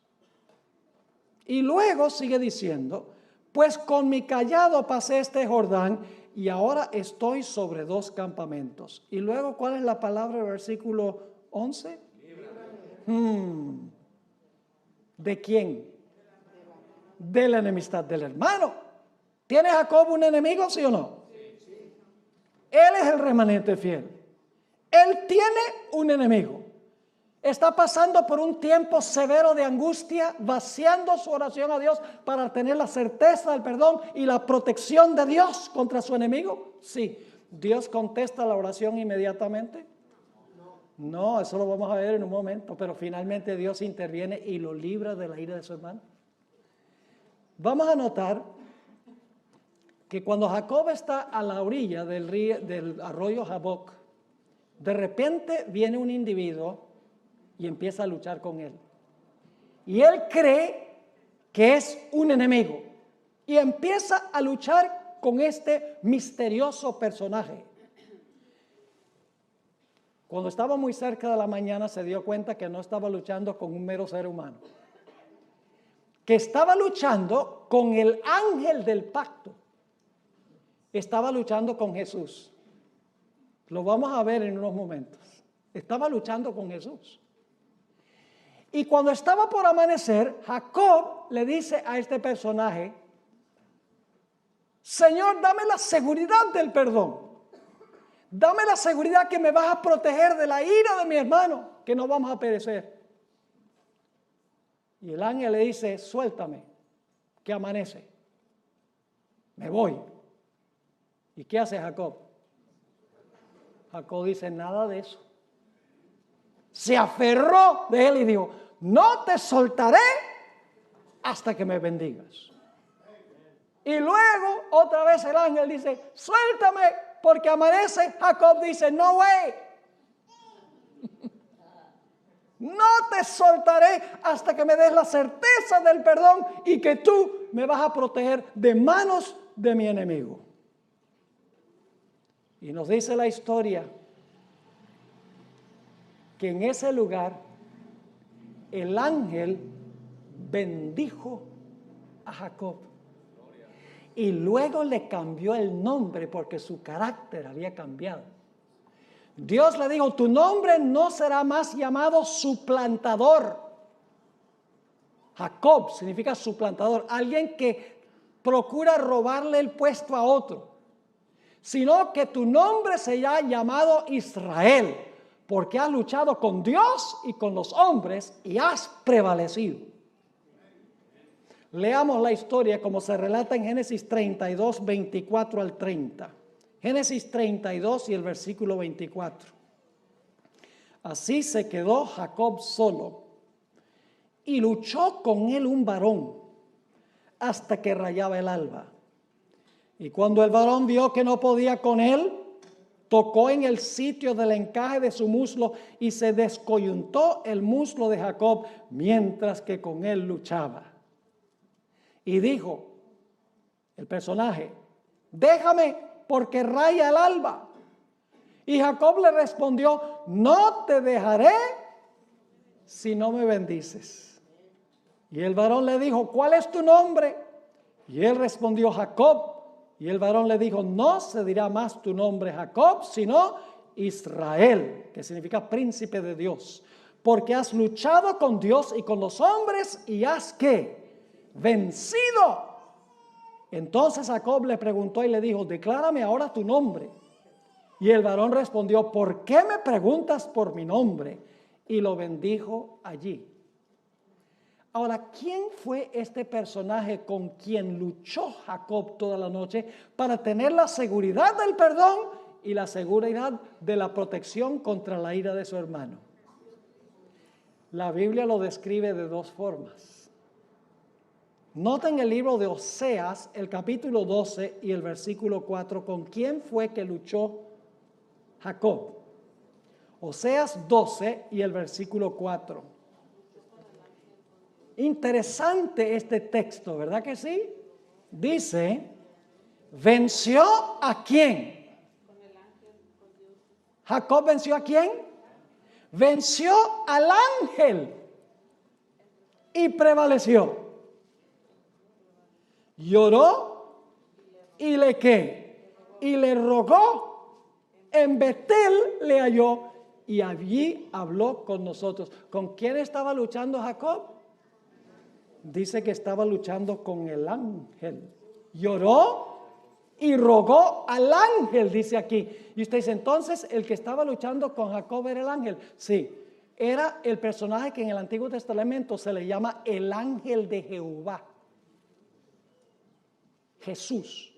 Y luego sigue diciendo, pues con mi cayado pasé este Jordán y ahora estoy sobre 2 campamentos. Y luego, ¿cuál es la palabra del versículo 11? ¿De quién? De la enemistad del hermano. ¿Tiene Jacob un enemigo, sí o no? Sí. Él es el remanente fiel. Él tiene un enemigo. Está pasando por un tiempo severo de angustia, vaciando su oración a Dios para tener la certeza del perdón y la protección de Dios contra su enemigo. Sí. ¿Dios contesta la oración inmediatamente? No, eso lo vamos a ver en un momento, pero finalmente Dios interviene y lo libra de la ira de su hermano. Vamos a notar que cuando Jacob está a la orilla del arroyo Jaboc, de repente viene un individuo y empieza a luchar con él. Y él cree que es un enemigo y empieza a luchar con este misterioso personaje. Cuando estaba muy cerca de la mañana se dio cuenta que no estaba luchando con un mero ser humano, que estaba luchando con el ángel del pacto. Estaba luchando con Jesús. Lo vamos a ver en unos momentos. Estaba luchando con Jesús. Y cuando estaba por amanecer, Jacob le dice a este personaje, Señor, dame la seguridad del perdón. Dame la seguridad que me vas a proteger de la ira de mi hermano, que no vamos a perecer. Y el ángel le dice, suéltame, que amanece. Me voy. ¿Y qué hace Jacob? Jacob dice, nada de eso. Se aferró de él y dijo, no te soltaré hasta que me bendigas. Y luego otra vez el ángel dice, suéltame porque amanece. Jacob dice, no way. No te soltaré hasta que me des la certeza del perdón y que tú me vas a proteger de manos de mi enemigo. Y nos dice la historia que en ese lugar el ángel bendijo a Jacob y luego le cambió el nombre porque su carácter había cambiado. Dios le dijo, tu nombre no será más llamado suplantador. Jacob significa suplantador, alguien que procura robarle el puesto a otro, sino que tu nombre será llamado Israel, porque has luchado con Dios y con los hombres y has prevalecido. Leamos la historia como se relata en Génesis 32, 24 al 30. Génesis 32 y el versículo 24. Así se quedó Jacob solo y luchó con él un varón hasta que rayaba el alba. Y cuando el varón vio que no podía con él, tocó en el sitio del encaje de su muslo y se descoyuntó el muslo de Jacob mientras que con él luchaba. Y dijo el personaje, déjame porque raya el alba. Y Jacob le respondió, no te dejaré si no me bendices. Y el varón le dijo, ¿cuál es tu nombre? Y él respondió, Jacob. Y el varón le dijo, no se dirá más tu nombre Jacob, sino Israel, que significa príncipe de Dios, porque has luchado con Dios y con los hombres y has ¿qué? Vencido. Entonces Jacob le preguntó y le dijo, declárame ahora tu nombre. Y el varón respondió, ¿por qué me preguntas por mi nombre? Y lo bendijo allí. Ahora, ¿quién fue este personaje con quien luchó Jacob toda la noche para tener la seguridad del perdón y la seguridad de la protección contra la ira de su hermano? La Biblia lo describe de dos formas. Noten el libro de Oseas, el capítulo 12 y el versículo 4, ¿con quién fue que luchó Jacob? Oseas 12 y el versículo 4. Interesante este texto, ¿verdad que sí? Dice, ¿venció a quién? ¿Jacob venció a quién? Venció al ángel y prevaleció. Lloró y le ¿qué? Y le rogó. En Betel le halló y allí habló con nosotros. ¿Con quién estaba luchando Jacob? Dice que estaba luchando con el ángel. Lloró y rogó al ángel, dice aquí. Y usted dice, entonces, el que estaba luchando con Jacob era el ángel. Sí, era el personaje que en el Antiguo Testamento se le llama el ángel de Jehová. Jesús.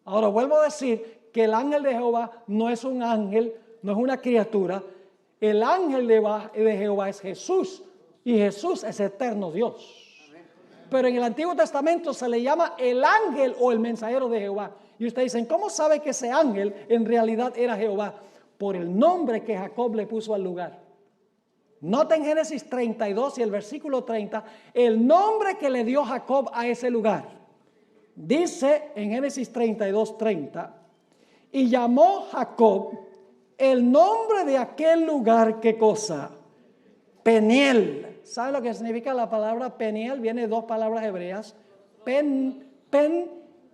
Ahora vuelvo a decir que el ángel de Jehová no es un ángel, no es una criatura. El ángel de Jehová es Jesús. Y Jesús es eterno Dios. Pero en el Antiguo Testamento se le llama el ángel o el mensajero de Jehová. Y ustedes dicen, ¿cómo sabe que ese ángel en realidad era Jehová? Por el nombre que Jacob le puso al lugar. Nota en Génesis 32 y el versículo 30, el nombre que le dio Jacob a ese lugar. Dice en Génesis 32, 30, y llamó Jacob el nombre de aquel lugar, ¿qué cosa? Peniel. ¿Sabe lo que significa la palabra Peniel? Viene de dos palabras hebreas, pen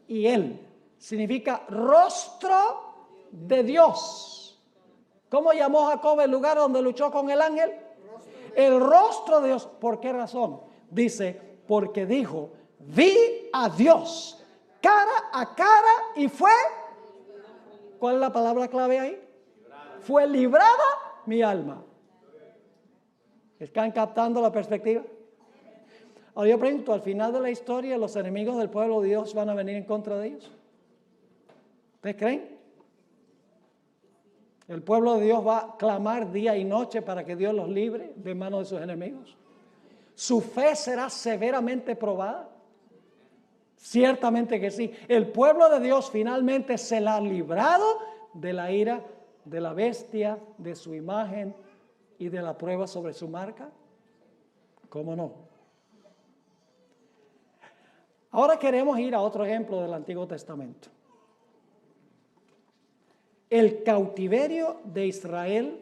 y el. Significa rostro de Dios. ¿Cómo llamó Jacob el lugar donde luchó con el ángel? El rostro de Dios. ¿Por qué razón? Dice, porque dijo, vi a Dios cara a cara y fue, ¿cuál es la palabra clave ahí? Fue librada mi alma. ¿Están captando la perspectiva? Ahora yo pregunto, al final de la historia, ¿los enemigos del pueblo de Dios van a venir en contra de ellos? ¿Ustedes creen? ¿El pueblo de Dios va a clamar día y noche para que Dios los libre de manos de sus enemigos? ¿Su fe será severamente probada? Ciertamente que sí. El pueblo de Dios finalmente será librado de la ira de la bestia, de su imagen y de la prueba sobre su marca. ¿Cómo no? Ahora queremos ir a otro ejemplo del Antiguo Testamento. El cautiverio de Israel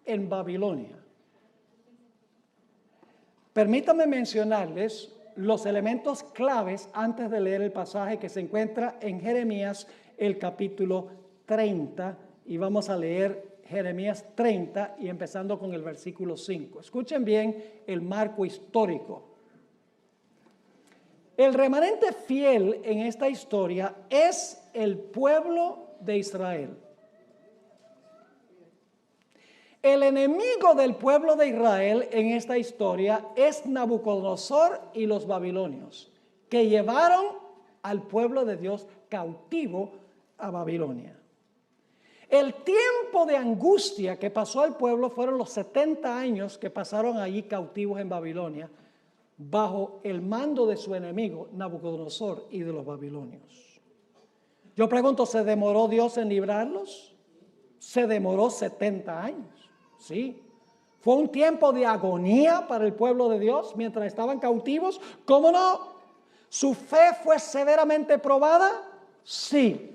en Babilonia. Permítanme mencionarles los elementos claves antes de leer el pasaje que se encuentra en Jeremías, el capítulo 30, y vamos a leer Jeremías 30 y empezando con el versículo 5. Escuchen bien el marco histórico. El remanente fiel en esta historia es el pueblo de Israel. El enemigo del pueblo de Israel en esta historia es Nabucodonosor y los babilonios, que llevaron al pueblo de Dios cautivo a Babilonia. El tiempo de angustia que pasó al pueblo fueron los 70 años que pasaron allí cautivos en Babilonia, bajo el mando de su enemigo Nabucodonosor y de los babilonios. Yo pregunto, ¿se demoró Dios en librarlos? Se demoró 70 años. Sí, fue un tiempo de agonía para el pueblo de Dios mientras estaban cautivos. ¿Cómo no? ¿Su fe fue severamente probada? Sí,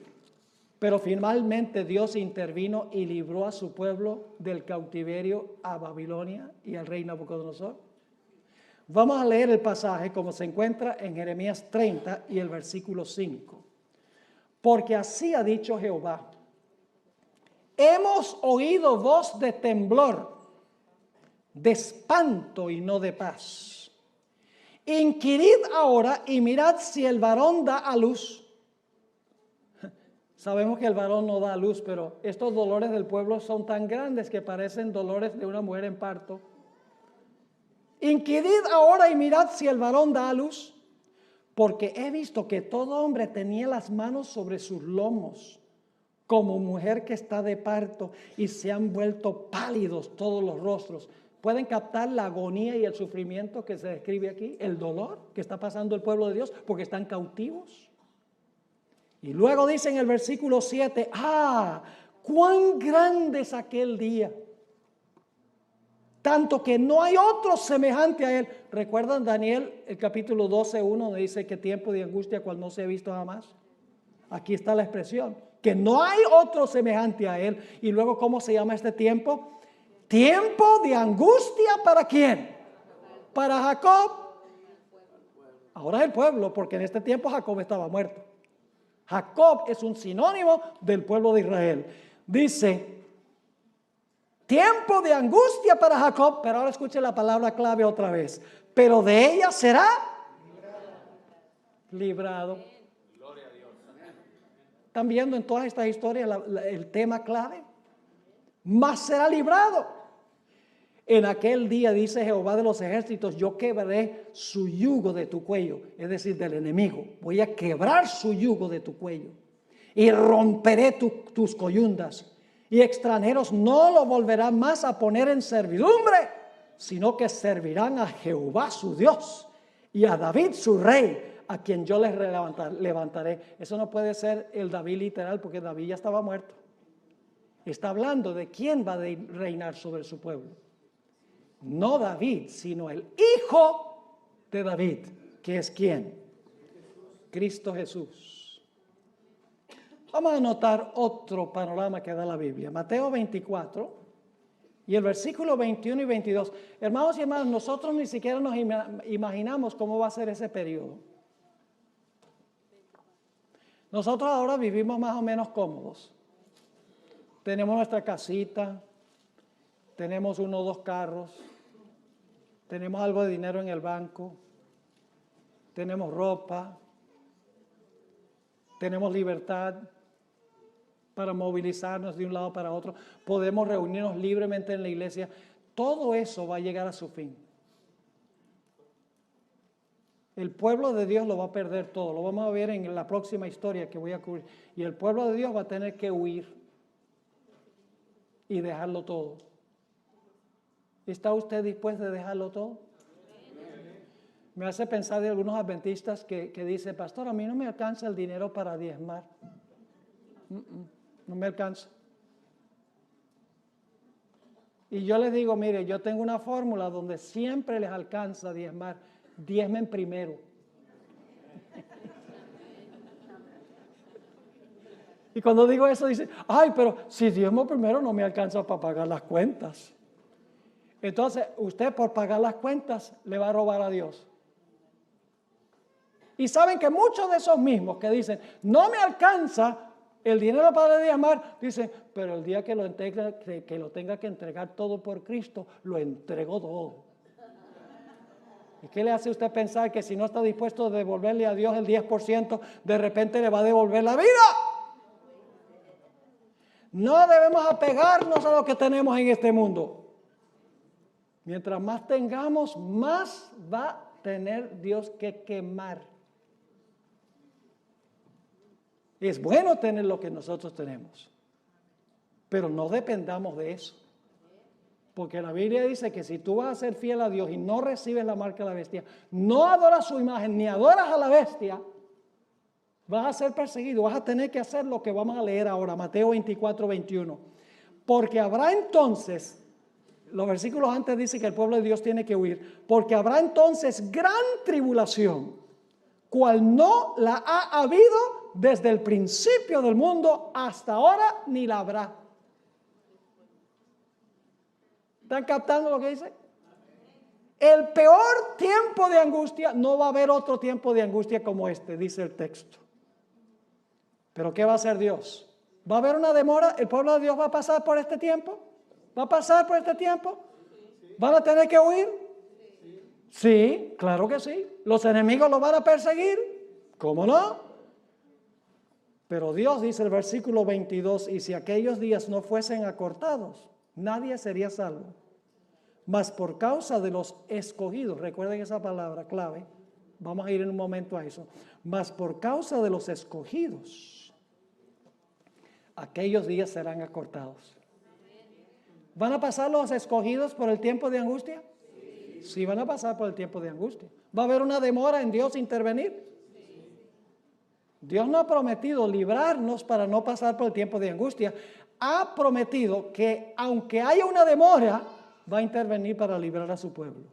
pero finalmente Dios intervino y libró a su pueblo del cautiverio a Babilonia y al rey Nabucodonosor. Vamos a leer el pasaje como se encuentra en Jeremías 30 y el versículo 5. Porque así ha dicho Jehová. Hemos oído voz de temblor, de espanto y no de paz. Inquirid ahora y mirad si el varón da a luz. Sabemos que el varón no da a luz, pero estos dolores del pueblo son tan grandes que parecen dolores de una mujer en parto. Inquirid ahora y mirad si el varón da a luz, porque he visto que todo hombre tenía las manos sobre sus lomos, como mujer que está de parto, y se han vuelto pálidos todos los rostros. ¿Pueden captar la agonía y el sufrimiento que se describe aquí? El dolor que está pasando el pueblo de Dios porque están cautivos. Y luego dice en el versículo 7, ¡ah! ¡Cuán grande es aquel día! tanto que no hay otro semejante a él. ¿Recuerdan Daniel, el capítulo 12:1, donde dice que tiempo de angustia cual no se ha visto jamás? Aquí está la expresión, que no hay otro semejante a él. Y luego, ¿cómo se llama este tiempo? Tiempo de angustia, ¿para quién? Para Jacob. Ahora es el pueblo, porque en este tiempo Jacob estaba muerto. Jacob es un sinónimo del pueblo de Israel. Dice, tiempo de angustia para Jacob, pero ahora escuche la palabra clave otra vez. Pero de ella será librado. ¿Están viendo en todas estas historias el tema clave? Mas será librado. En aquel día, dice Jehová de los ejércitos, yo quebraré su yugo de tu cuello, es decir, del enemigo. Voy a quebrar su yugo de tu cuello y romperé tus coyundas. Y extranjeros no lo volverán más a poner en servidumbre, sino que servirán a Jehová su Dios y a David su rey, a quien yo les levantaré. Eso no puede ser el David literal, porque David ya estaba muerto. Está hablando de quién va a reinar sobre su pueblo. No David, sino el hijo de David, que es ¿quién? Cristo Jesús. Vamos a notar otro panorama que da la Biblia. Mateo 24 y el versículo 21 y 22. Hermanos y hermanas, nosotros ni siquiera nos imaginamos cómo va a ser ese periodo. Nosotros ahora vivimos más o menos cómodos. Tenemos nuestra casita, tenemos 1 o 2 carros, tenemos algo de dinero en el banco, tenemos ropa, tenemos libertad para movilizarnos de un lado para otro, podemos reunirnos libremente en la iglesia. Todo eso va a llegar a su fin. El pueblo de Dios lo va a perder todo, lo vamos a ver en la próxima historia que voy a cubrir. Y el pueblo de Dios va a tener que huir y dejarlo todo. ¿Está usted dispuesto a dejarlo todo? Me hace pensar de algunos adventistas que dicen, pastor, a mí no me alcanza el dinero para diezmar. No me alcanza. Y yo les digo, mire, yo tengo una fórmula donde siempre les alcanza diezmar. Diezmen primero. Y cuando digo eso dicen, ay, pero si diezmo primero no me alcanza para pagar las cuentas. Entonces, usted por pagar las cuentas le va a robar a Dios. Y saben que muchos de esos mismos que dicen, no me alcanza el dinero para diezmar, dicen, pero el día que lo tenga que entregar todo por Cristo, lo entrego todo. ¿Y qué le hace usted pensar que si no está dispuesto a devolverle a Dios el 10%, de repente le va a devolver la vida? No debemos apegarnos a lo que tenemos en este mundo. Mientras más tengamos, más va a tener Dios que quemar. Es bueno tener lo que nosotros tenemos, pero no dependamos de eso. Porque la Biblia dice que si tú vas a ser fiel a Dios y no recibes la marca de la bestia, no adoras su imagen ni adoras a la bestia, vas a ser perseguido, vas a tener que hacer lo que vamos a leer ahora, Mateo 24, 21. Porque habrá entonces... Los versículos antes dicen que el pueblo de Dios tiene que huir, porque habrá entonces gran tribulación, cual no la ha habido desde el principio del mundo hasta ahora, ni la habrá. ¿Están captando lo que dice? El peor tiempo de angustia, no va a haber otro tiempo de angustia como este, dice el texto. ¿Pero qué va a hacer Dios? ¿Va a haber una demora? ¿El pueblo de Dios va a pasar por este tiempo? ¿Va a pasar por este tiempo? ¿Van a tener que huir? Sí, claro que sí. ¿Los enemigos los van a perseguir? ¿Cómo no? Pero Dios dice el versículo 22, y si aquellos días no fuesen acortados, nadie sería salvo. Mas por causa de los escogidos, recuerden esa palabra clave, vamos a ir en un momento a eso. Mas por causa de los escogidos, aquellos días serán acortados. ¿Van a pasar los escogidos por el tiempo de angustia? Sí, van a pasar por el tiempo de angustia. ¿Va a haber una demora en Dios intervenir? Dios no ha prometido librarnos para no pasar por el tiempo de angustia. Ha prometido que aunque haya una demora, va a intervenir para librar a su pueblo.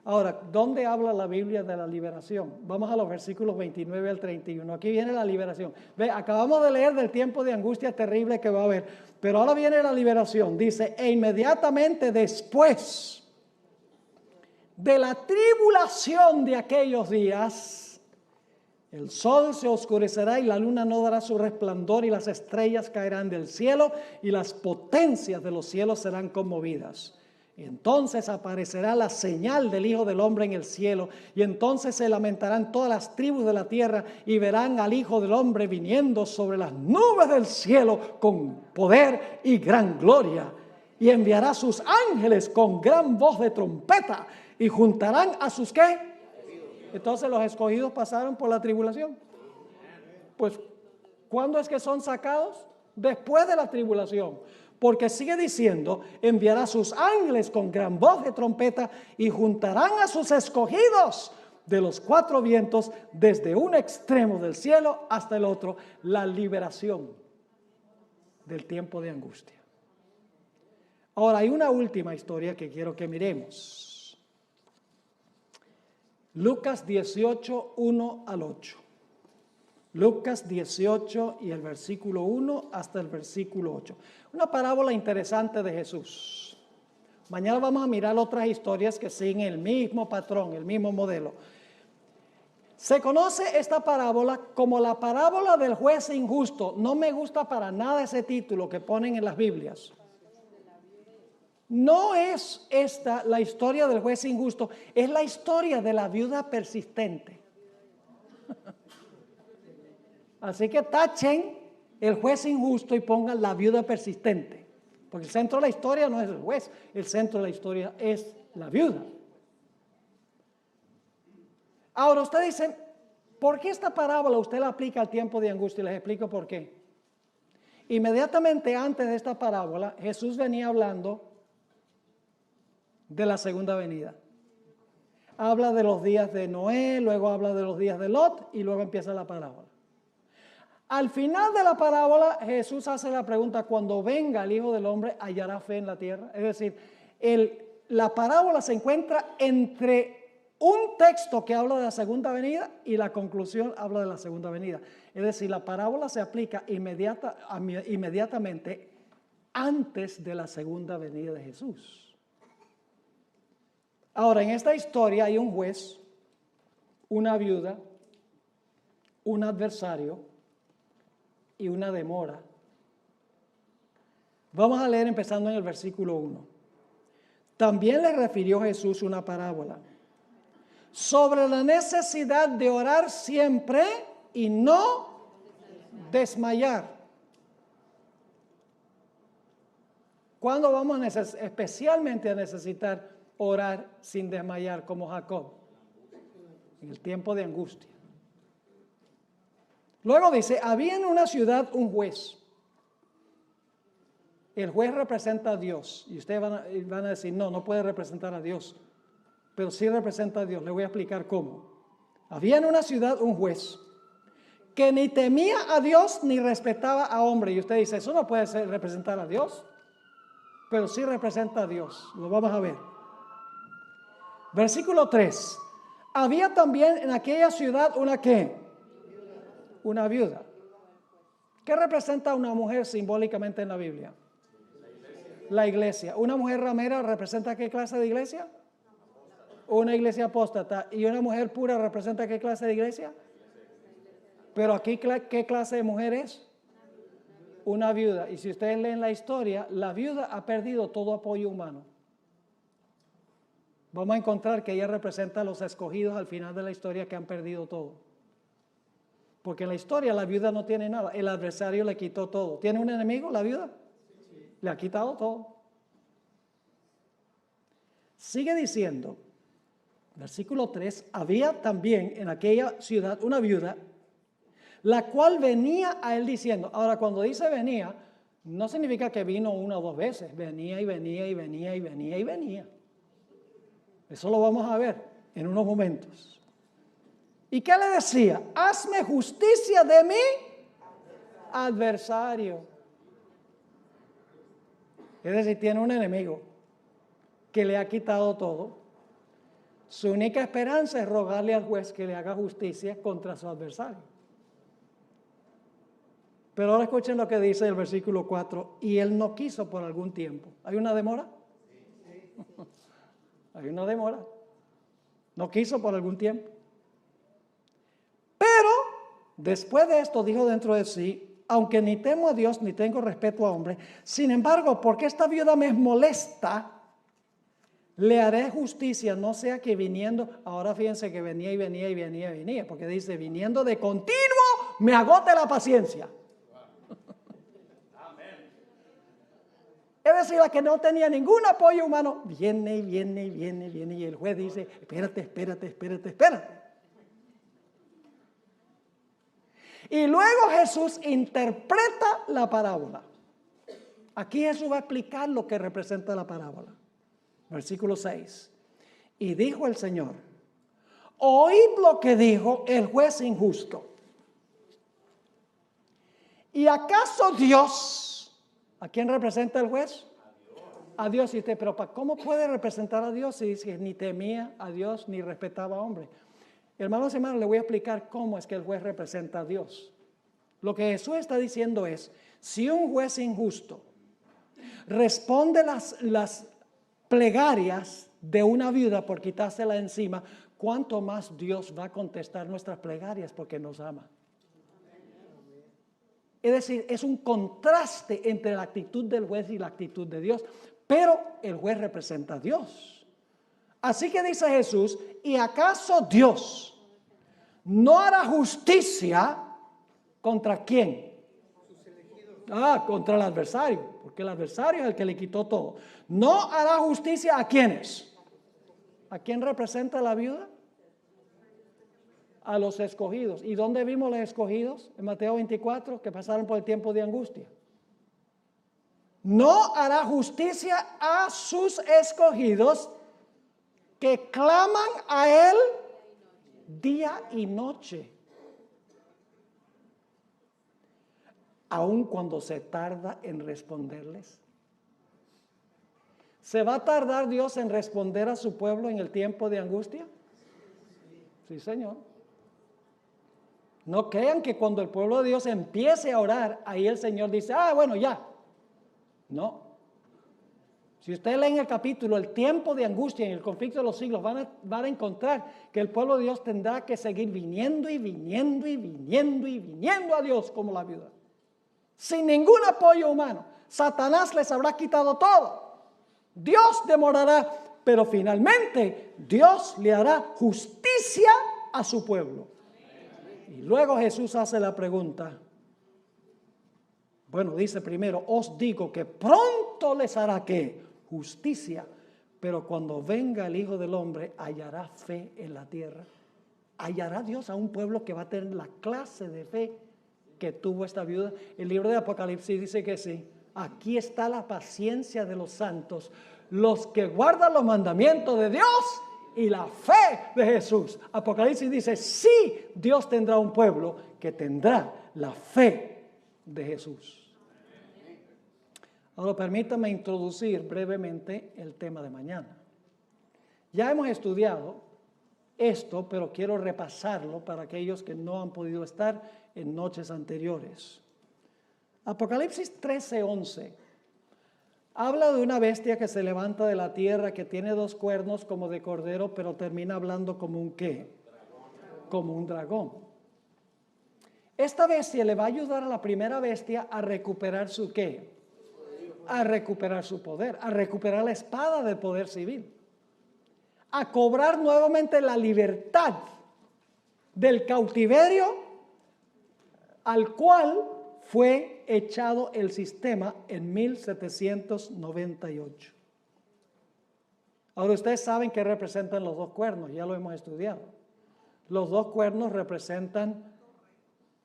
Ahora, ¿dónde habla la Biblia de la liberación? Vamos a los versículos 29 al 31. Aquí viene la liberación. Ve, acabamos de leer del tiempo de angustia terrible que va a haber, pero ahora viene la liberación. Dice, e inmediatamente después de la tribulación de aquellos días, el sol se oscurecerá y la luna no dará su resplandor y las estrellas caerán del cielo y las potencias de los cielos serán conmovidas. Entonces aparecerá la señal del Hijo del Hombre en el cielo, y entonces se lamentarán todas las tribus de la tierra y verán al Hijo del Hombre viniendo sobre las nubes del cielo con poder y gran gloria. Y enviará sus ángeles con gran voz de trompeta y juntarán a sus ¿qué? Entonces los escogidos pasaron por la tribulación. Pues, ¿cuándo es que son sacados? Después de la tribulación. Porque sigue diciendo, enviará sus ángeles con gran voz de trompeta y juntarán a sus escogidos de los cuatro vientos desde un extremo del cielo hasta el otro. La liberación del tiempo de angustia. Ahora hay una última historia que quiero que miremos. Lucas 18, 1 al 8. Lucas 18 y el versículo 1 hasta el versículo 8. Una parábola interesante de Jesús. Mañana vamos a mirar otras historias que siguen el mismo patrón, el mismo modelo. Se conoce esta parábola como la parábola del juez injusto. No me gusta para nada ese título que ponen en las Biblias. No es esta la historia del juez injusto, es la historia de la viuda persistente. Así que tachen el juez injusto y pongan la viuda persistente. Porque el centro de la historia no es el juez, el centro de la historia es la viuda. Ahora usted dice, ¿por qué esta parábola usted la aplica al tiempo de angustia? Y les explico por qué. Inmediatamente antes de esta parábola, Jesús venía hablando de la segunda venida. Habla de los días de Noé, luego habla de los días de Lot y luego empieza la parábola. Al final de la parábola, Jesús hace la pregunta, cuando venga el Hijo del Hombre, ¿hallará fe en la tierra? Es decir, la parábola se encuentra entre un texto que habla de la segunda venida y la conclusión habla de la segunda venida. Es decir, la parábola se aplica inmediatamente antes de la segunda venida de Jesús. Ahora, en esta historia hay un juez, una viuda, un adversario y una demora. Vamos a leer empezando en el versículo 1. También le refirió Jesús una parábola sobre la necesidad de orar siempre y no desmayar. ¿Cuándo vamos especialmente a necesitar orar sin desmayar como Jacob? En el tiempo de angustia. Luego dice, había en una ciudad un juez. El juez representa a Dios. Y ustedes van a decir, no puede representar a Dios. Pero sí representa a Dios. Le voy a explicar cómo. Había en una ciudad un juez que ni temía a Dios ni respetaba a hombre. Y usted dice, eso no puede representar a Dios. Pero sí representa a Dios. Lo vamos a ver. Versículo 3. Había también en aquella ciudad una ¿qué? Una viuda. ¿Qué representa una mujer simbólicamente en la Biblia? La iglesia. ¿Una mujer ramera representa qué clase de iglesia? Una iglesia apóstata. ¿Y una mujer pura representa qué clase de iglesia? Pero aquí, ¿qué clase de mujer es? Una viuda. Y si ustedes leen la historia, la viuda ha perdido todo apoyo humano. Vamos a encontrar que ella representa a los escogidos al final de la historia que han perdido todo. Porque en la historia la viuda no tiene nada. El adversario le quitó todo. ¿Tiene un enemigo la viuda? Le ha quitado todo. Sigue diciendo, versículo 3, había también en aquella ciudad una viuda, la cual venía a él diciendo. Ahora, cuando dice venía, no significa que vino una o dos veces. Venía y venía y venía y venía y venía. Eso lo vamos a ver en unos momentos. ¿Y qué le decía? Hazme justicia de mi adversario. Es decir, tiene un enemigo. que le ha quitado todo, su única esperanza es rogarle al juez que le haga justicia contra su adversario. Pero ahora escuchen lo que dice el versículo 4. Y él no quiso por algún tiempo. ¿Hay una demora? Hay una demora. No quiso por algún tiempo. Pero después de esto dijo dentro de sí: aunque ni temo a Dios ni tengo respeto a hombre, sin embargo, porque esta viuda me molesta, le haré justicia, no sea que viniendo, ahora fíjense que venía y venía y venía y venía, porque dice, viniendo de continuo, me agote la paciencia. Es decir, la que no tenía ningún apoyo humano, viene y viene y viene y viene, y el juez dice, espérate. Y luego Jesús interpreta la parábola. Aquí Jesús va a explicar lo que representa la parábola. Versículo 6. Y dijo el Señor: oíd lo que dijo el juez injusto. ¿Y acaso Dios, a quién representa el juez? A Dios. Y usted, pero ¿cómo puede representar a Dios si dice ni temía a Dios ni respetaba a hombre? Hermanos y hermanas, le voy a explicar cómo es que el juez representa a Dios. Lo que Jesús está diciendo es, si un juez injusto responde las plegarias de una viuda por quitársela encima, ¿cuánto más Dios va a contestar nuestras plegarias porque nos ama? Es decir, es un contraste entre la actitud del juez y la actitud de Dios, pero el juez representa a Dios. Así que dice Jesús, ¿y acaso Dios no hará justicia contra quién? Contra el adversario, porque el adversario es el que le quitó todo. ¿No hará justicia a quiénes? ¿A quién representa la viuda? A los escogidos. ¿Y dónde vimos los escogidos? En Mateo 24, que pasaron por el tiempo de angustia. No hará justicia a sus escogidos que claman a Él día y noche, aun cuando se tarda en responderles. ¿Se va a tardar Dios en responder a su pueblo en el tiempo de angustia? Sí, Señor. No crean que cuando el pueblo de Dios empiece a orar, ahí el Señor dice, bueno, ya. No. Si ustedes leen el capítulo, el tiempo de angustia en el conflicto de los siglos, van a encontrar que el pueblo de Dios tendrá que seguir viniendo y viniendo y viniendo y viniendo a Dios como la viuda. Sin ningún apoyo humano. Satanás les habrá quitado todo. Dios demorará, pero finalmente Dios le hará justicia a su pueblo. Y luego Jesús hace la pregunta. Bueno, dice primero, os digo que pronto les hará ¿qué? Justicia, pero cuando venga el Hijo del Hombre, hallará fe en la tierra. ¿Hallará Dios a un pueblo que va a tener la clase de fe que tuvo esta viuda? El libro de Apocalipsis dice que sí. Aquí está la paciencia de los santos, los que guardan los mandamientos de Dios y la fe de Jesús. Apocalipsis dice, sí, Dios tendrá un pueblo que tendrá la fe de Jesús. Ahora permítame introducir brevemente el tema de mañana. Ya hemos estudiado esto, pero quiero repasarlo para aquellos que no han podido estar en noches anteriores. Apocalipsis 13:11 habla de una bestia que se levanta de la tierra, que tiene 2 cuernos como de cordero, pero termina hablando como un ¿qué? Como un dragón. Esta bestia le va a ayudar a la primera bestia a recuperar su ¿qué? A recuperar su poder, a recuperar la espada del poder civil, a cobrar nuevamente la libertad del cautiverio al cual fue echado el sistema en 1798. Ahora ustedes saben qué representan los 2 cuernos, ya lo hemos estudiado. Los 2 cuernos representan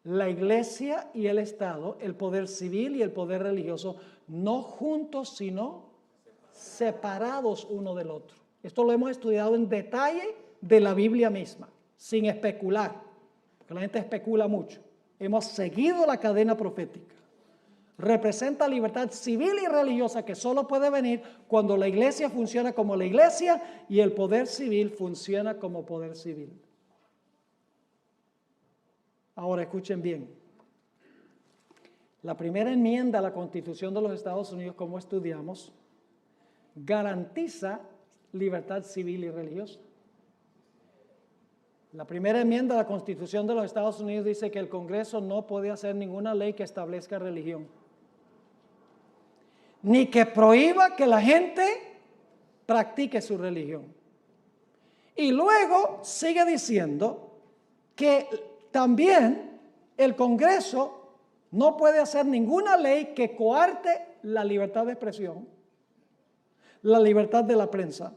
la iglesia y el Estado, el poder civil y el poder religioso, no juntos, sino separados uno del otro. Esto lo hemos estudiado en detalle de la Biblia misma, sin especular, porque la gente especula mucho. Hemos seguido la cadena profética. representa libertad civil y religiosa que solo puede venir cuando la iglesia funciona como la iglesia y el poder civil funciona como poder civil. Ahora escuchen bien. La primera enmienda a la Constitución de los Estados Unidos, como estudiamos, garantiza libertad civil y religiosa. La primera enmienda a la Constitución de los Estados Unidos dice que el Congreso no puede hacer ninguna ley que establezca religión, ni que prohíba que la gente practique su religión. Y luego sigue diciendo que también el Congreso no puede hacer ninguna ley que coarte la libertad de expresión, la libertad de la prensa,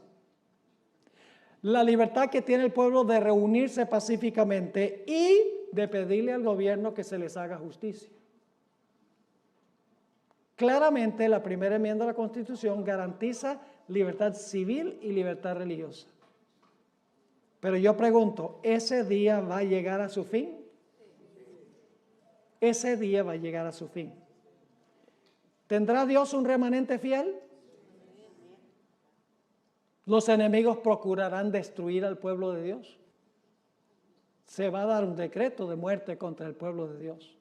la libertad que tiene el pueblo de reunirse pacíficamente y de pedirle al gobierno que se les haga justicia. Claramente, la primera enmienda a la Constitución garantiza libertad civil y libertad religiosa. Pero yo pregunto, ¿ese día va a llegar a su fin? Ese día va a llegar a su fin. ¿Tendrá Dios un remanente fiel? ¿Los enemigos procurarán destruir al pueblo de Dios? Se va a dar un decreto de muerte contra el pueblo de Dios.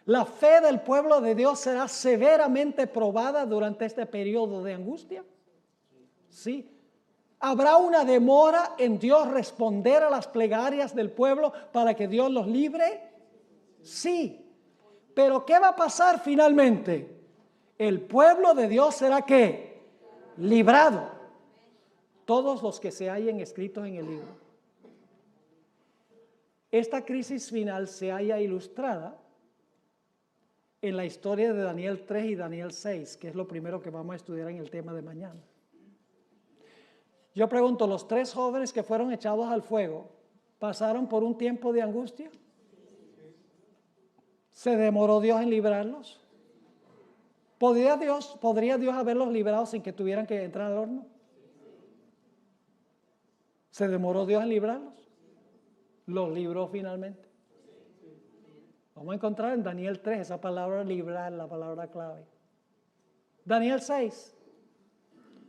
La fe del pueblo de Dios será severamente probada durante este periodo de angustia. Sí. ¿Habrá una demora en Dios responder a las plegarias del pueblo para que Dios los libre? Sí. Pero ¿qué va a pasar finalmente? El pueblo de Dios será ¿qué? Librado. Todos los que se hallen escritos en el libro. Esta crisis final se halla ilustrada en la historia de Daniel 3 y Daniel 6, que es lo primero que vamos a estudiar en el tema de mañana. Yo pregunto, ¿los 3 jóvenes que fueron echados al fuego pasaron por un tiempo de angustia? ¿Se demoró Dios en librarlos? ¿Podría Dios haberlos librado sin que tuvieran que entrar al horno? ¿Se demoró Dios en librarlos? Los libró finalmente. Vamos a encontrar en Daniel 3 esa palabra librar, la palabra clave. Daniel 6.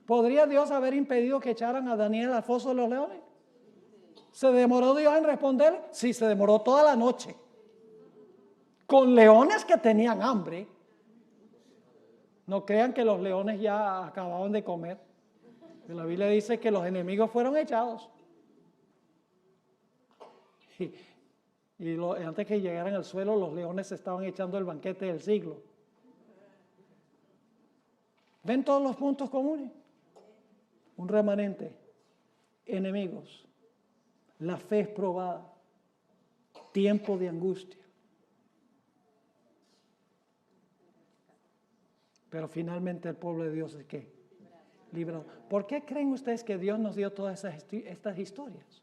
¿Podría Dios haber impedido que echaran a Daniel al foso de los leones? ¿Se demoró Dios en responder? Sí, se demoró toda la noche. Con leones que tenían hambre. No crean que los leones ya acababan de comer. La Biblia dice que los enemigos fueron echados. Y antes que llegaran al suelo, los leones estaban echando el banquete del siglo. ¿Ven todos los puntos comunes? Un remanente, enemigos, la fe es probada, tiempo de angustia. Pero finalmente el pueblo de Dios es ¿qué? Librado. ¿Por qué creen ustedes que Dios nos dio todas estas historias?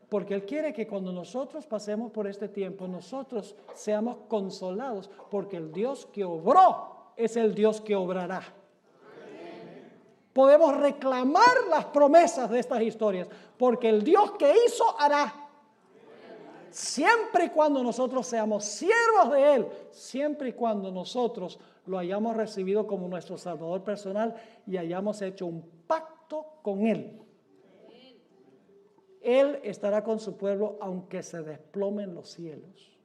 Porque Él quiere que cuando nosotros pasemos por este tiempo, nosotros seamos consolados, porque el Dios que obró es el Dios que obrará. Podemos reclamar las promesas de estas historias, porque el Dios que hizo hará. Siempre y cuando nosotros seamos siervos de Él, siempre y cuando nosotros lo hayamos recibido como nuestro Salvador personal y hayamos hecho un pacto con Él. Él estará con su pueblo aunque se desplomen los cielos.